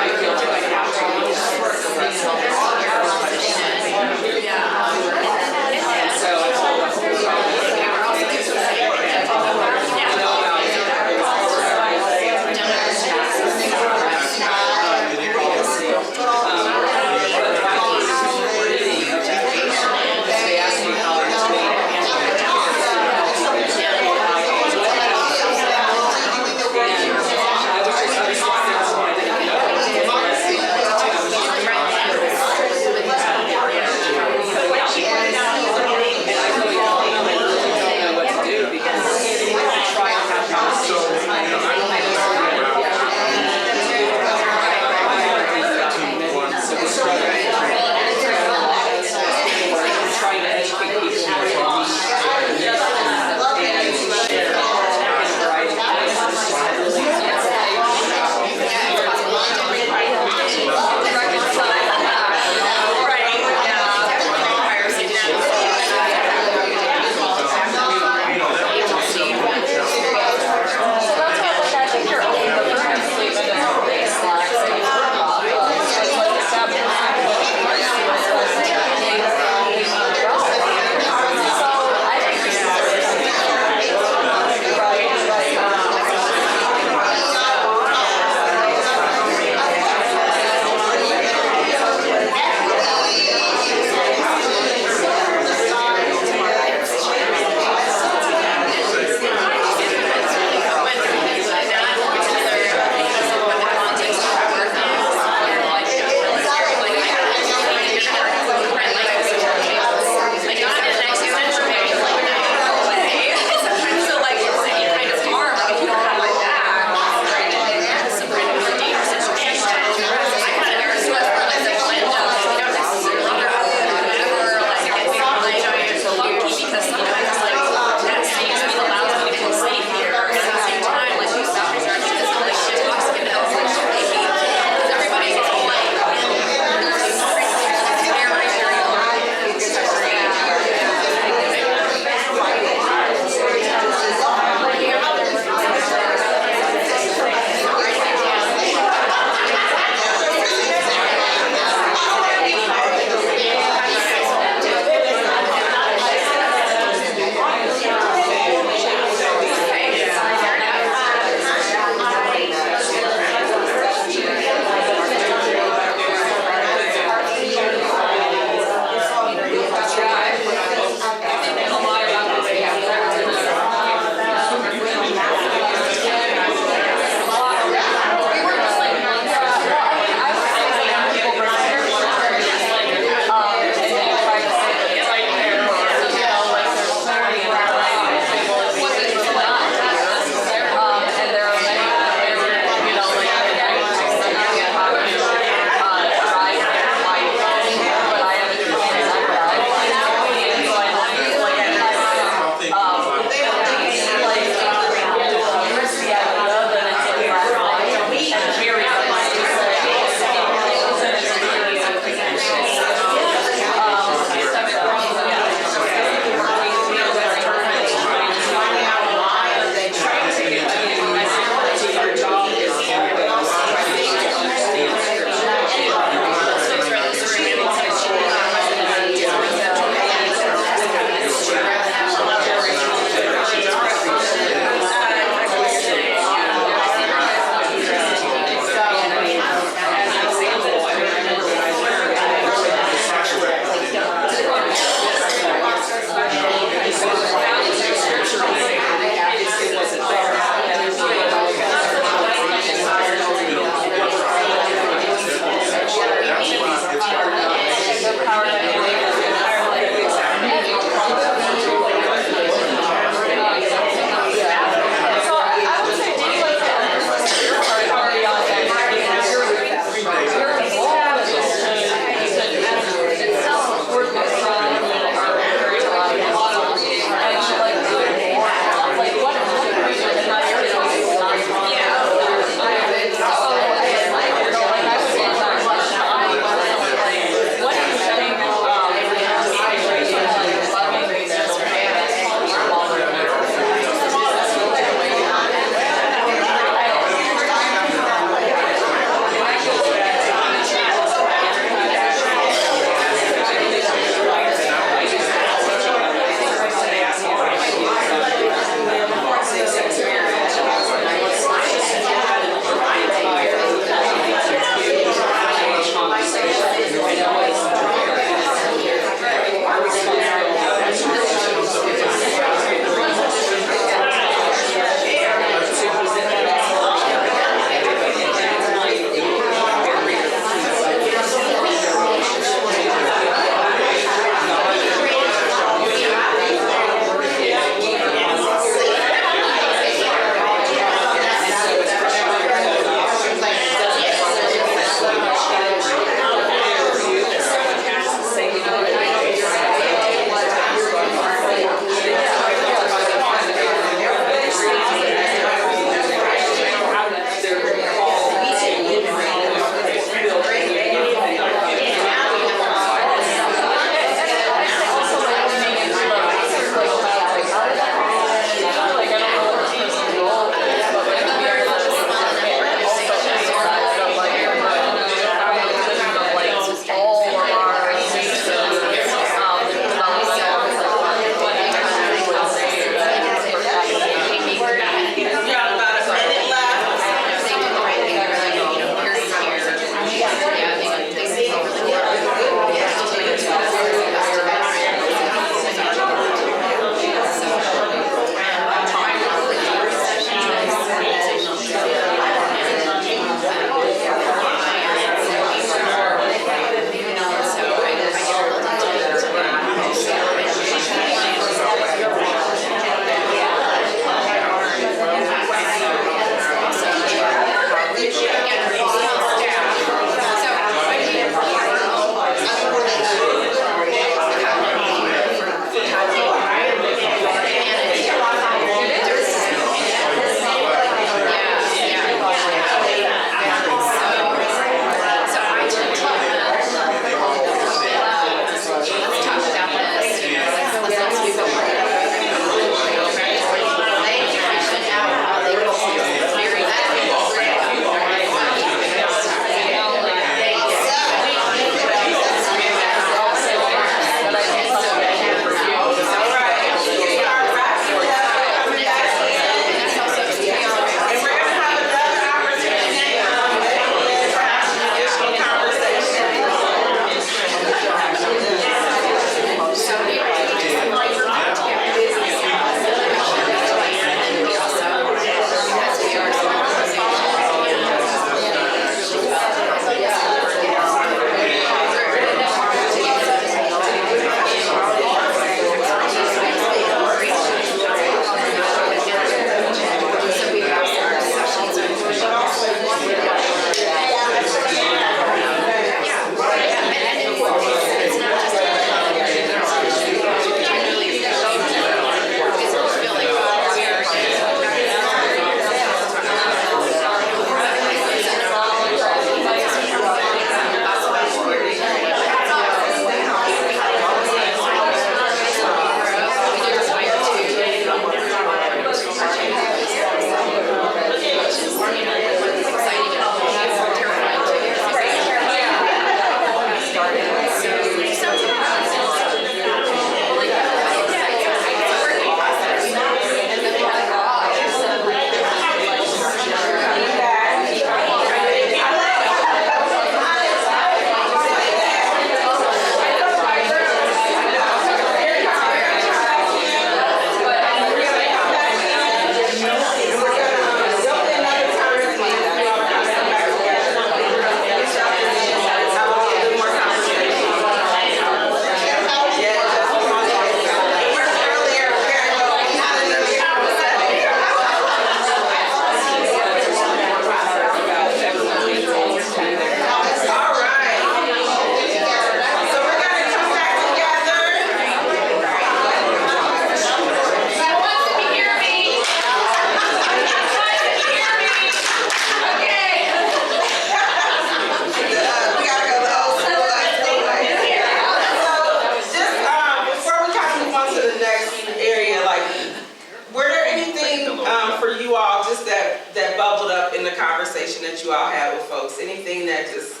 in the conversation that you all had with folks? Anything that just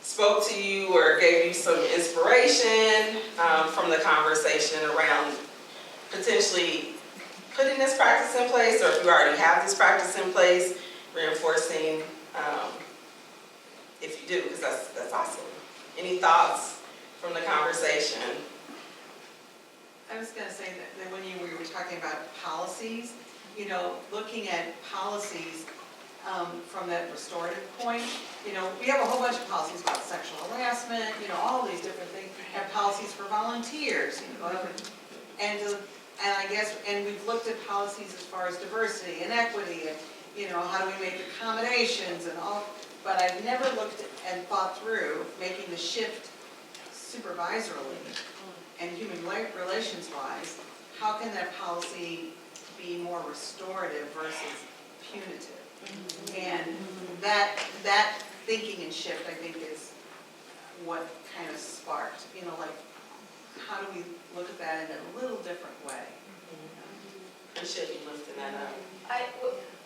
spoke to you or gave you some inspiration from the conversation around potentially putting this practice in place, or if you already have this practice in place, reinforcing if you do, because that's awesome. Any thoughts from the conversation? I was gonna say that when we were talking about policies, you know, looking at policies from that restorative point, you know, we have a whole bunch of policies about sexual harassment, you know, all these different things. We have policies for volunteers, you know, and I guess, and we've looked at policies as far as diversity and equity and, you know, how do we make accommodations and all, but I've never looked at and thought through making the shift supervisorily and human relations wise, how can that policy be more restorative versus punitive? And that thinking and shift, I think, is what kind of sparked, you know, like, how do we look at that in a little different way? Appreciate you lifting that up.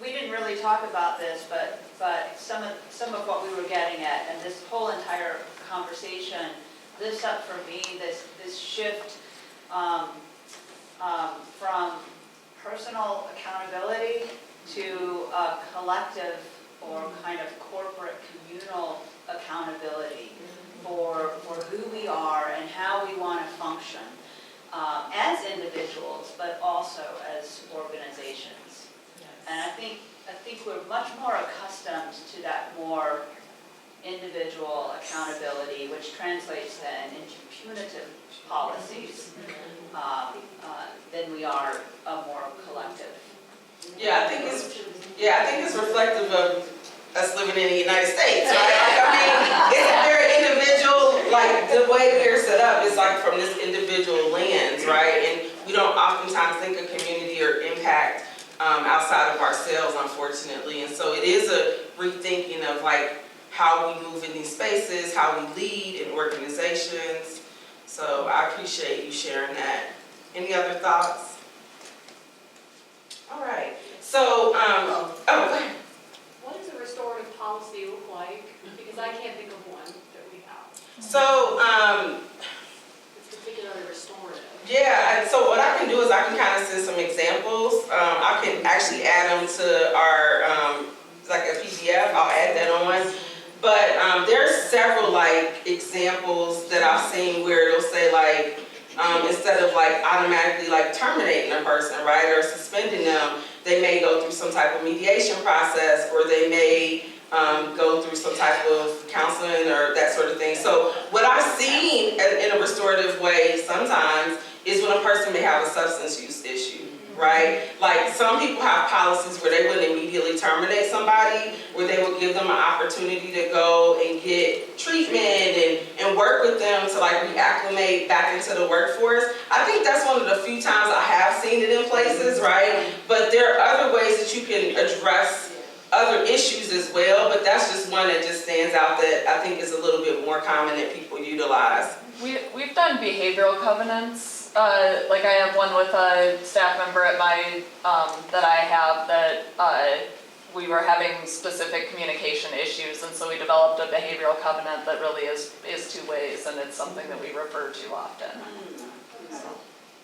We didn't really talk about this, but some of what we were getting at, and this whole entire conversation lifts up for me this shift from personal accountability to a collective or kind of corporate communal accountability for who we are and how we want to function as individuals, but also as organizations. And I think we're much more accustomed to that more individual accountability, which translates then into punitive policies, than we are a more collective. Yeah, I think it's reflective of us living in the United States, right? Like, I mean, it's a very individual, like, the way we're set up is like from this individual lens, right? And we don't oftentimes think of community or impact outside of ourselves, unfortunately. And so it is a rethinking of like how we move in these spaces, how we lead in organizations. So I appreciate you sharing that. Any other thoughts? All right. So, go ahead. What does a restorative policy look like? Because I can't think of one that we have. So, It's particularly restorative. yeah, and so what I can do is I can kind of send some examples. I can actually add them to our, like a PDF, I'll add that on. But there's several like examples that I've seen where it'll say like, instead of like automatically like terminating a person, right, or suspending them, they may go through some type of mediation process, or they may go through some type of counseling or that sort of thing. So what I've seen in a restorative way sometimes is when a person may have a substance use issue, right? Like some people have policies where they wouldn't immediately terminate somebody, where they would give them an opportunity to go and get treatment and work with them to like reacclimate back into the workforce. I think that's one of the few times I have seen it in places, right? But there are other ways that you can address other issues as well, but that's just one that just stands out that I think is a little bit more common that people utilize. We've done behavioral covenants. Like I have one with a staff member at my, that I have that we were having specific communication issues, and so we developed a behavioral covenant that really is two ways, and it's something that we refer to often.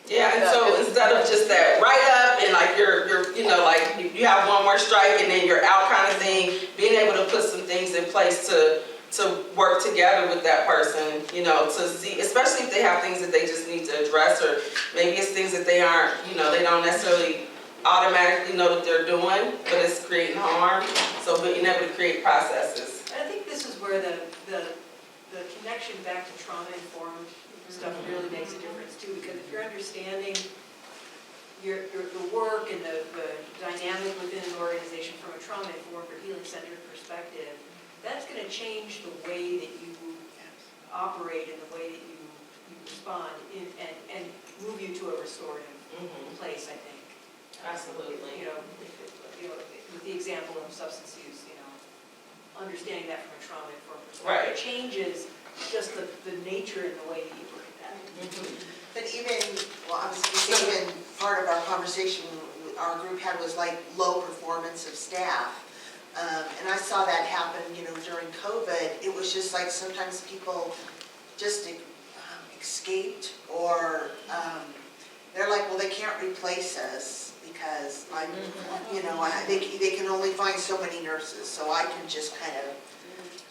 Yeah, and so instead of just that write-up and like you're you know, like you have one more strike and then you're out kind of thing, being able to put some things in place to work together with that person, you know, to see, especially if they have things that they just need to address, or maybe it's things that they aren't, you know, they don't necessarily automatically know that they're doing, but it's creating harm. So being able to create processes. I think this is where the connection back to trauma-informed stuff really makes a difference too, because if you're understanding the work and the dynamic within an organization from a trauma-informed or healing-centered perspective, that's going to change the way that you operate and the way that you respond and move you to a restorative place, I think. Absolutely. You know, with the example of substance use, you know, understanding that from a trauma-informed perspective. Right. It changes just the nature and the way that you look at that. But even, well, I was going to say, even part of our conversation our group had was like low performance of staff. And I saw that happen, during COVID. It was just like sometimes people just escaped, or they're like, well, they can't replace us because they can only find so many nurses, so I can just kind of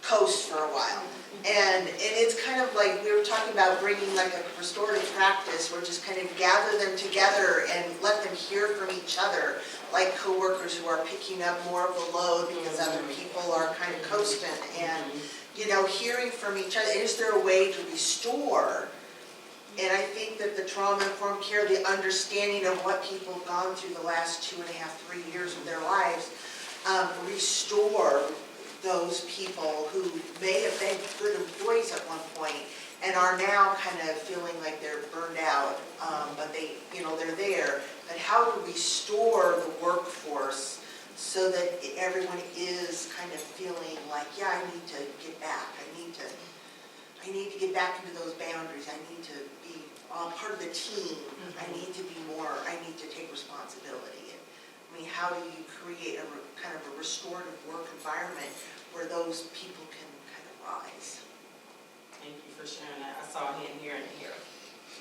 coast for a while. And it's kind of like, we were talking about bringing like a restorative practice, where just kind of gather them together and let them hear from each other, like coworkers who are picking up more of the load because other people are kind of coasting, and, hearing from each other. Is there a way to restore? And I think that the trauma-informed care, the understanding of what people have gone through the last 2.5, 3 years of their lives, restore those people who may have been good employees at one point and are now kind of feeling like they're burned out, but they're there. But how to restore the workforce so that everyone is kind of feeling like, yeah, I need to get back. I need to get back into those boundaries. I need to be part of the team. I need to be more, I need to take responsibility. I mean, how do you create kind of a restorative work environment where those people can kind of rise? Thank you for sharing that. I saw a hand here and here.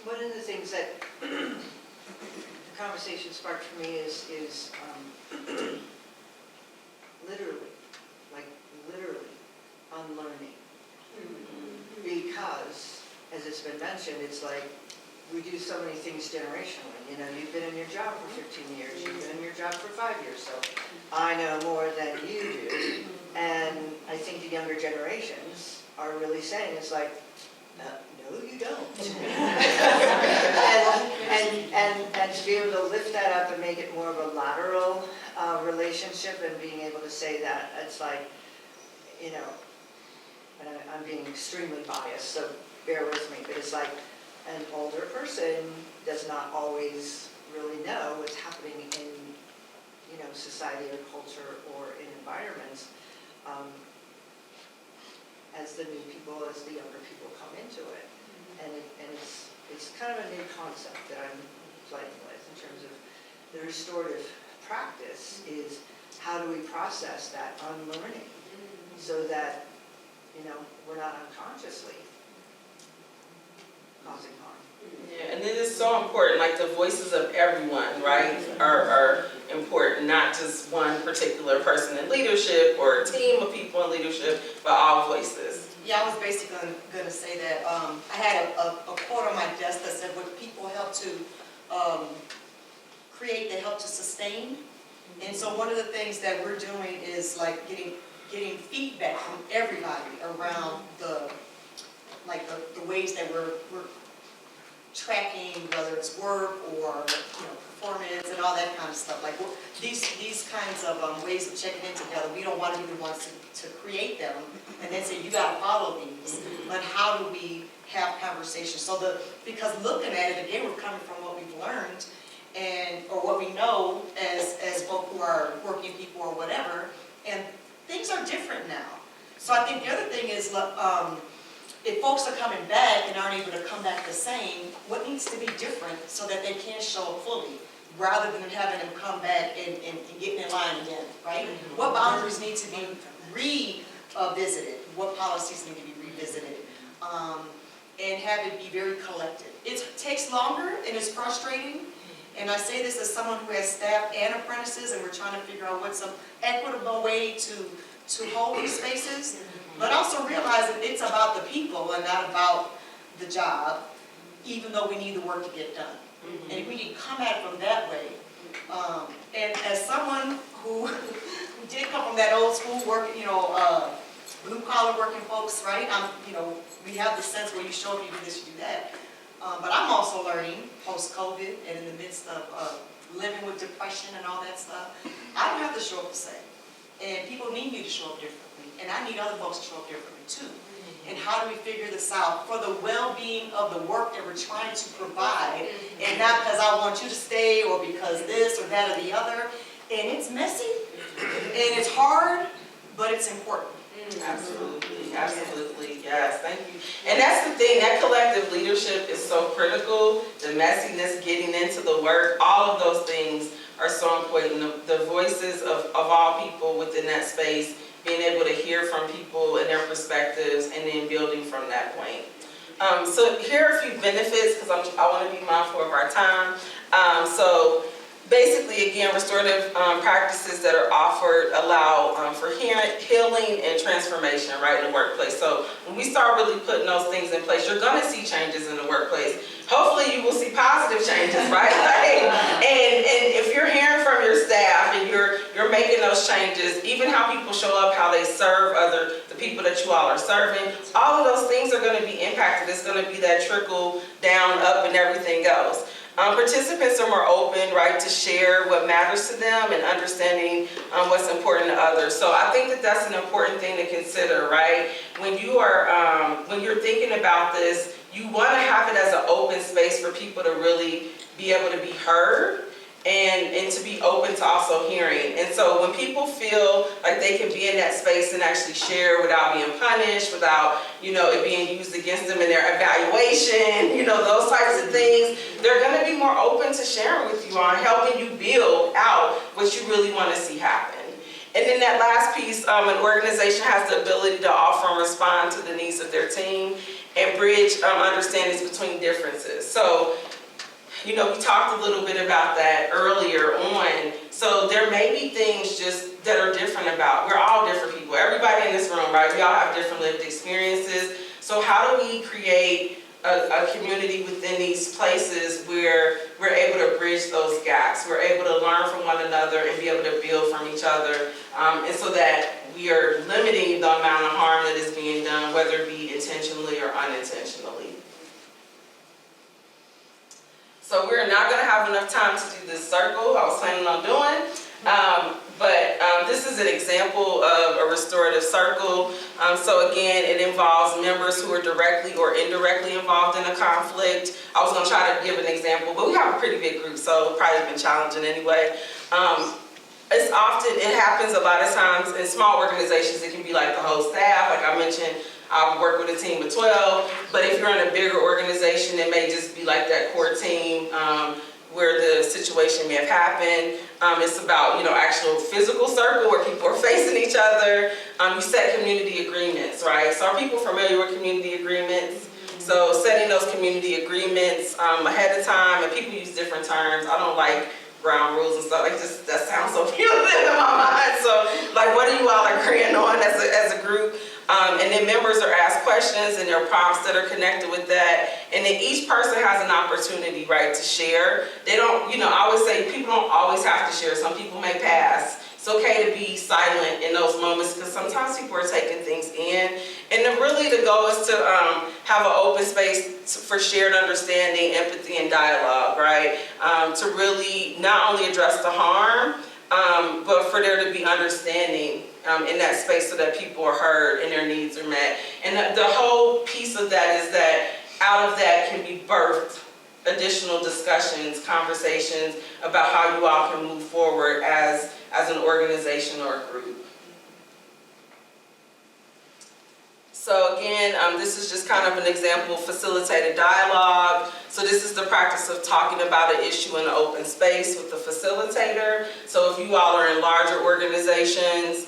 One of the things that the conversation sparked for me is literally unlearning. Because, as it's been mentioned, it's like we do so many things generationally. You've been in your job for 15 years, you've been in your job for 5 years, so I know more than you do. And I think the younger generations are really saying, it's like, no, you don't. and to be able to lift that up and make it more of a lateral relationship, and being able to say that, it's like, and I'm being extremely biased, so bear with me, but it's like an older person does not always really know what's happening in, society or culture or in environments, as the new people, as the younger people come into it. And it's kind of a new concept that I'm playing with in terms of the restorative practice, is how do we process that unlearning so that we're not unconsciously causing harm. Yeah, and it is so important, like the voices of everyone, right, are important, not just one particular person in leadership or a team of people in leadership, but all voices. Yeah, I was basically going to say that I had a quote on my desk that said, what people help to create, they help to sustain. And so one of the things that we're doing is like getting feedback from everybody around the ways that we're tracking, whether it's work or performance and all that kind of stuff. Like these kinds of ways of checking in together, we don't want to be the ones to create them and then say you got to follow these. But how do we have conversations? So because looking at it again, we're coming from what we've learned or what we know as folk who are working people or whatever, and things are different now. So I think the other thing is, if folks are coming back and aren't able to come back the same, what needs to be different so that they can show up fully, rather than having them come back and getting in line again, right? What boundaries need to be revisited? What policies need to be revisited? And have it be very collective. It takes longer and it's frustrating. And I say this as someone who has staff and apprentices, and we're trying to figure out what's some equitable way to hold these spaces. But also realize that it's about the people and not about the job, even though we need the work to get done. And if we can come at it from that way, and as someone who did come from that old school work, blue collar working folks, right? We have the sense where you show up, you do this, you do that. But I'm also learning post-COVID and in the midst of living with depression and all that stuff, I don't have to show up the same. And people need me to show up differently. And I need other folks to show up differently too. And how do we figure this out for the well-being of the work that we're trying to provide, and not because I want you to stay or because this or that or the other. And it's messy and it's hard, but it's important. Absolutely, absolutely, yes, thank you. And that's the thing, that collective leadership is so critical. The messiness, getting into the work, all of those things are so important. The voices of all people within that space, being able to hear from people and their perspectives, and then building from that point. So here are a few benefits, because I want to be mindful of our time. So basically, again, restorative practices that are offered allow for healing and transformation, right, in the workplace. So when we start really putting those things in place, you're going to see changes in the workplace. Hopefully you will see positive changes, right? and if you're hearing from your staff and you're making those changes, even how people show up, how they serve the people that you all are serving, all of those things are going to be impacted. It's going to be that trickle down, up, and everything else. Participants are more open, right, to share what matters to them and understanding what's important to others. So I think that that's an important thing to consider, right? When you're thinking about this, you want to have it as an open space for people to really be able to be heard and to be open to also hearing. And so when people feel like they can be in that space and actually share without being punished, without, it being used against them in their evaluation, those types of things, they're going to be more open to sharing with you on helping you build out what you really want to see happen. And then that last piece, an organization has the ability to offer and respond to the needs of their team and bridge understandings between differences. So, we talked a little bit about that earlier on. So there may be things just that are different about, we're all different people. Everybody in this room, right? We all have different lived experiences. So how do we create a community within these places where we're able to bridge those gaps? We're able to learn from one another and be able to build from each other. And so that we are limiting the amount of harm that is being done, whether it be intentionally or unintentionally. So we're not going to have enough time to do this circle I was planning on doing, but this is an example of a restorative circle. So again, it involves members who are directly or indirectly involved in a conflict. I was going to try to give an example, but we have a pretty big group, so it's probably been challenging anyway. It happens a lot of times in small organizations. It can be like the whole staff, like I mentioned. I work with a team of 12, but if you're in a bigger organization, it may just be like that core team where the situation may have happened. It's about, actual physical circle where people are facing each other. You set community agreements, right? So are people familiar with community agreements? So setting those community agreements ahead of time, and people use different terms. I don't like ground rules and stuff, that sounds so punitive in my mind. So what are you all agreeing on as a group? And then members are asked questions and there are prompts that are connected with that. And then each person has an opportunity, right, to share. They don't, I always say people don't always have to share. Some people may pass. It's okay to be silent in those moments because sometimes people are taking things in. And then really the goal is to have an open space for shared understanding, empathy, and dialogue, right? To really not only address the harm, but for there to be understanding in that space so that people are heard and their needs are met. And the whole piece of that is that out of that can be birthed additional discussions, conversations about how you all can move forward as an organization or a group. So again, this is just kind of an example of facilitated dialogue. So this is the practice of talking about an issue in an open space with the facilitator. So if you all are in larger organizations,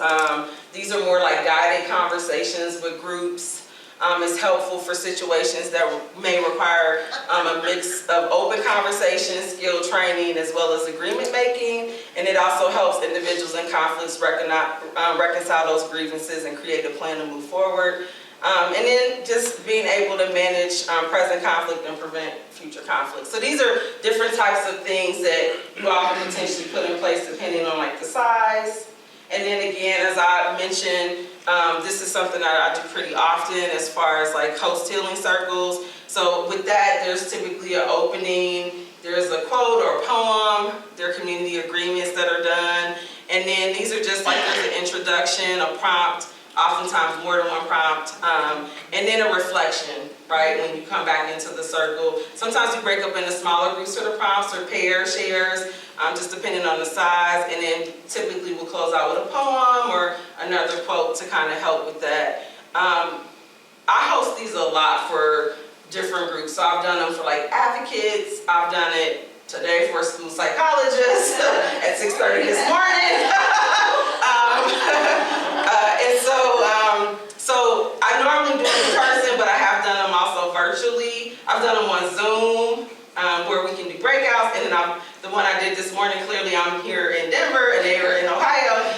these are more like guided conversations with groups. It's helpful for situations that may require a mix of open conversation, skill training, as well as agreement making. And it also helps individuals in conflicts reconcile those grievances and create a plan to move forward. And then just being able to manage present conflict and prevent future conflict. So these are different types of things that you all can potentially put in place depending on the size. And then again, as I mentioned, this is something that I do pretty often as far as host healing circles. So with that, there's typically an opening, there's a quote or a poem, there are community agreements that are done. And then these are just there's an introduction, a prompt, oftentimes more than one prompt, and then a reflection, right, when you come back into the circle. Sometimes you break up into smaller groups for the prompts or pair shares, just depending on the size, and then typically we'll close out with a poem or another quote to kind of help with that. I host these a lot for different groups, so I've done them for advocates, I've done it today for a school psychologist at 6:30 this morning. So I normally do it in person, but I have done them also virtually. I've done them on Zoom, where we can do breakouts, and then the one I did this morning, clearly I'm here in Denver and they were in Ohio.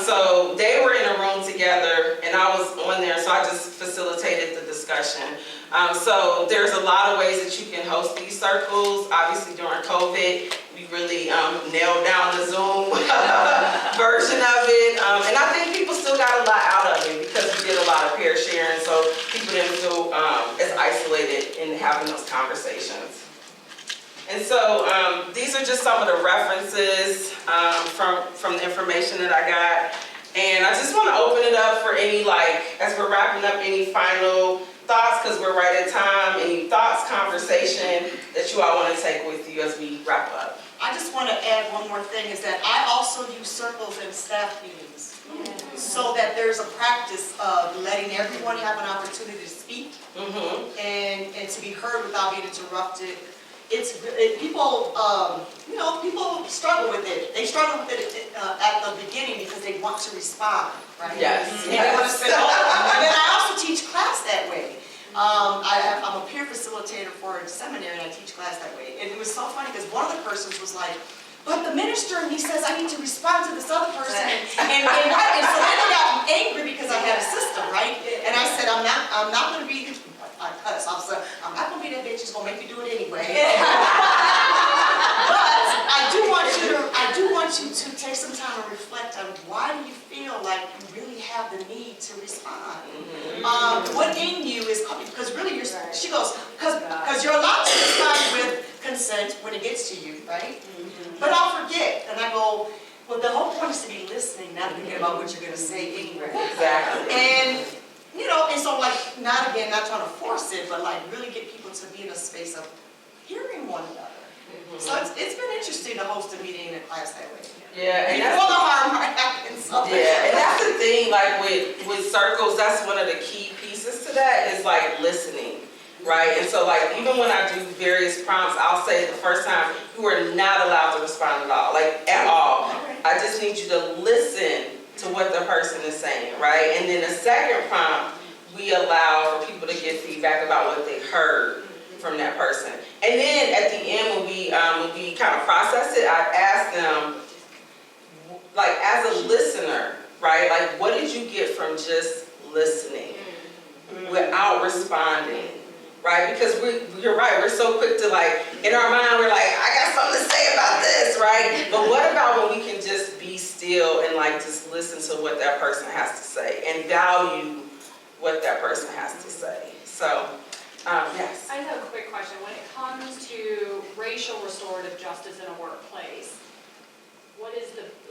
So they were in a room together and I was on there, so I just facilitated the discussion. So there's a lot of ways that you can host these circles. Obviously during COVID, we really nailed down the Zoom version of it. And I think people still got a lot out of it because we did a lot of peer sharing, so people didn't feel as isolated in having those conversations. And so these are just some of the references from the information that I got. And I just want to open it up for any, as we're wrapping up, any final thoughts, because we're right at time. Any thoughts, conversation that you all want to take with you as we wrap up? I just want to add one more thing, is that I also use circles in staff meetings, so that there's a practice of letting everyone have an opportunity to speak and to be heard without being interrupted. People struggle with it. They struggle with it at the beginning because they want to respond, right? Yes. And they want to say, and then I also teach class that way. I'm a peer facilitator for a seminary, and I teach class that way. And it was so funny because one of the persons was like, but the minister, he says I need to respond to this other person. And so then I got angry because I had a system, right? And I said, I'm not going to be, I'm not going to be that bitch who's going to make you do it anyway. But I do want you to take some time and reflect on why do you feel like you really have the need to respond? What in you is, because really she goes, because you're allowed to respond with consent when it gets to you, right? But I'll forget, and I go, well, the whole point is to be listening, not thinking about what you're going to say anyway. Exactly. And and so not trying to force it, but really get people to be in a space of hearing one another. So it's been interesting to host a meeting in a class that way. Yeah, and before the harm happens. Yeah, and that's the thing, with circles, that's one of the key pieces to that is listening, right? And so even when I do various prompts, I'll say the first time, you are not allowed to respond at all, at all. I just need you to listen to what the person is saying, right? And then the second prompt, we allow for people to give feedback about what they heard from that person. And then at the end, when we kind of process it, I ask them, as a listener, right? What did you get from just listening without responding, right? Because you're right, we're so quick to in our mind, we're I got something to say about this, right? But what about when we can just be still and just listen to what that person has to say and value what that person has to say? So, yes. I have a quick question. When it comes to racial restorative justice in a workplace,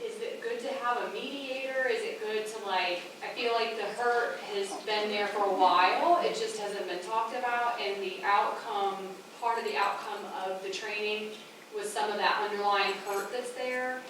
is it good to have a mediator? Is it good to I feel like the hurt has been there for a while, it just hasn't been talked about, and part of the outcome of the training was some of that underlying hurt that's there.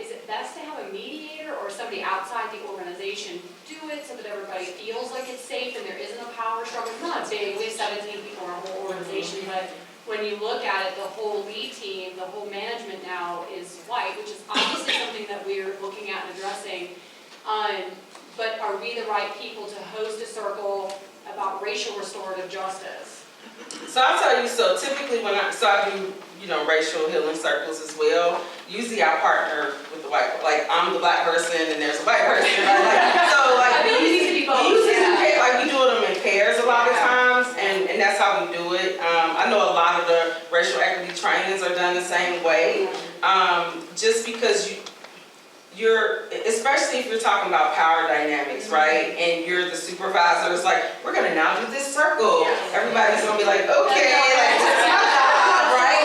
Is it best to have a mediator or somebody outside the organization do it so that everybody feels like it's safe and there isn't a power struggle? It's not big, we have 17 people in our whole organization, but when you look at it, the whole lead team, the whole management now is white, which is obviously something that we're looking at and addressing. But are we the right people to host a circle about racial restorative justice? So I'll tell you, so typically I do, racial healing circles as well. Usually I partner with the white, I'm the black person and there's a white person. We do them in pairs a lot of times, and that's how we do it. I know a lot of the racial equity trainings are done the same way, just because especially if you're talking about power dynamics, right? And you're the supervisor, it's we're gonna now do this circle. Everybody's gonna be okay, that's my job, right?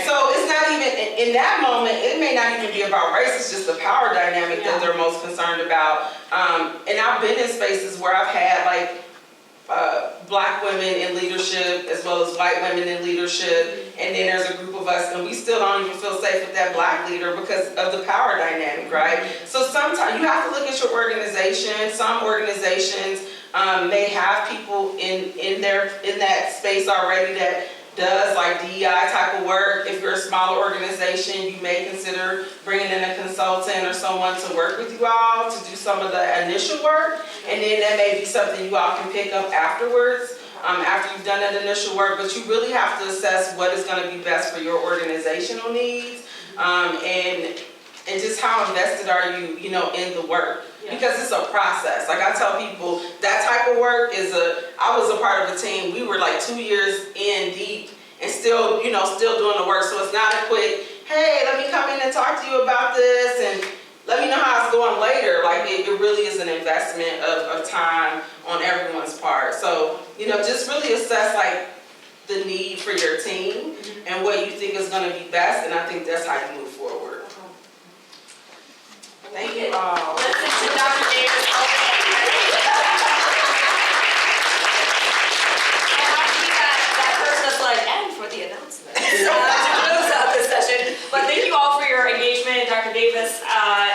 So it's not even, in that moment, it may not even be about race, it's just the power dynamic that they're most concerned about. And I've been in spaces where I've had black women in leadership as well as white women in leadership, and then there's a group of us and we still don't even feel safe with that black leader because of the power dynamic, right? So sometimes you have to look at your organization. Some organizations may have people in that space already that does like DEI type of work. If you're a smaller organization, you may consider bringing in a consultant or someone to work with you all to do some of the initial work. And then that may be something you all can pick up afterwards, after you've done that initial work. But you really have to assess what is going to be best for your organizational needs, and just how invested are you, you know, in the work. Because it's a process. Like I tell people, that type of work I was a part of a team, we were like 2 years in deep and still, you know, still doing the work. So it's not a quick, hey, let me come in and talk to you about this and let me know how it's going later. Like it really is an investment of time on everyone's part. So, you know, just really assess like the need for your team and what you think is going to be best. And I think that's how you move forward. Thank you all. Listen to Dr. Davis. And have to be that person that's like, and for the announcement. To close out this session. But thank you all for your engagement. Dr. Davis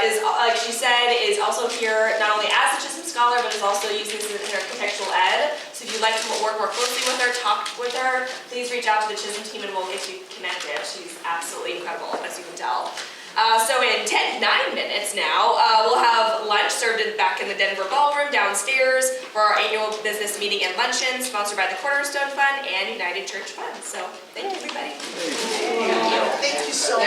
is, like she said, is also here not only as a CHSM scholar, but is also using this in her contextual ed. So if you'd like to work more closely with her, talk with her, please reach out to the CHSM team and we'll get you connected. She's absolutely incredible, as you can tell. So in 9 minutes now, we'll have lunch served back in the Denver Ballroom downstairs for our annual business meeting and luncheon, sponsored by the Cornerstone Fund and United Church Fund. So thank you, everybody. Thank you so much.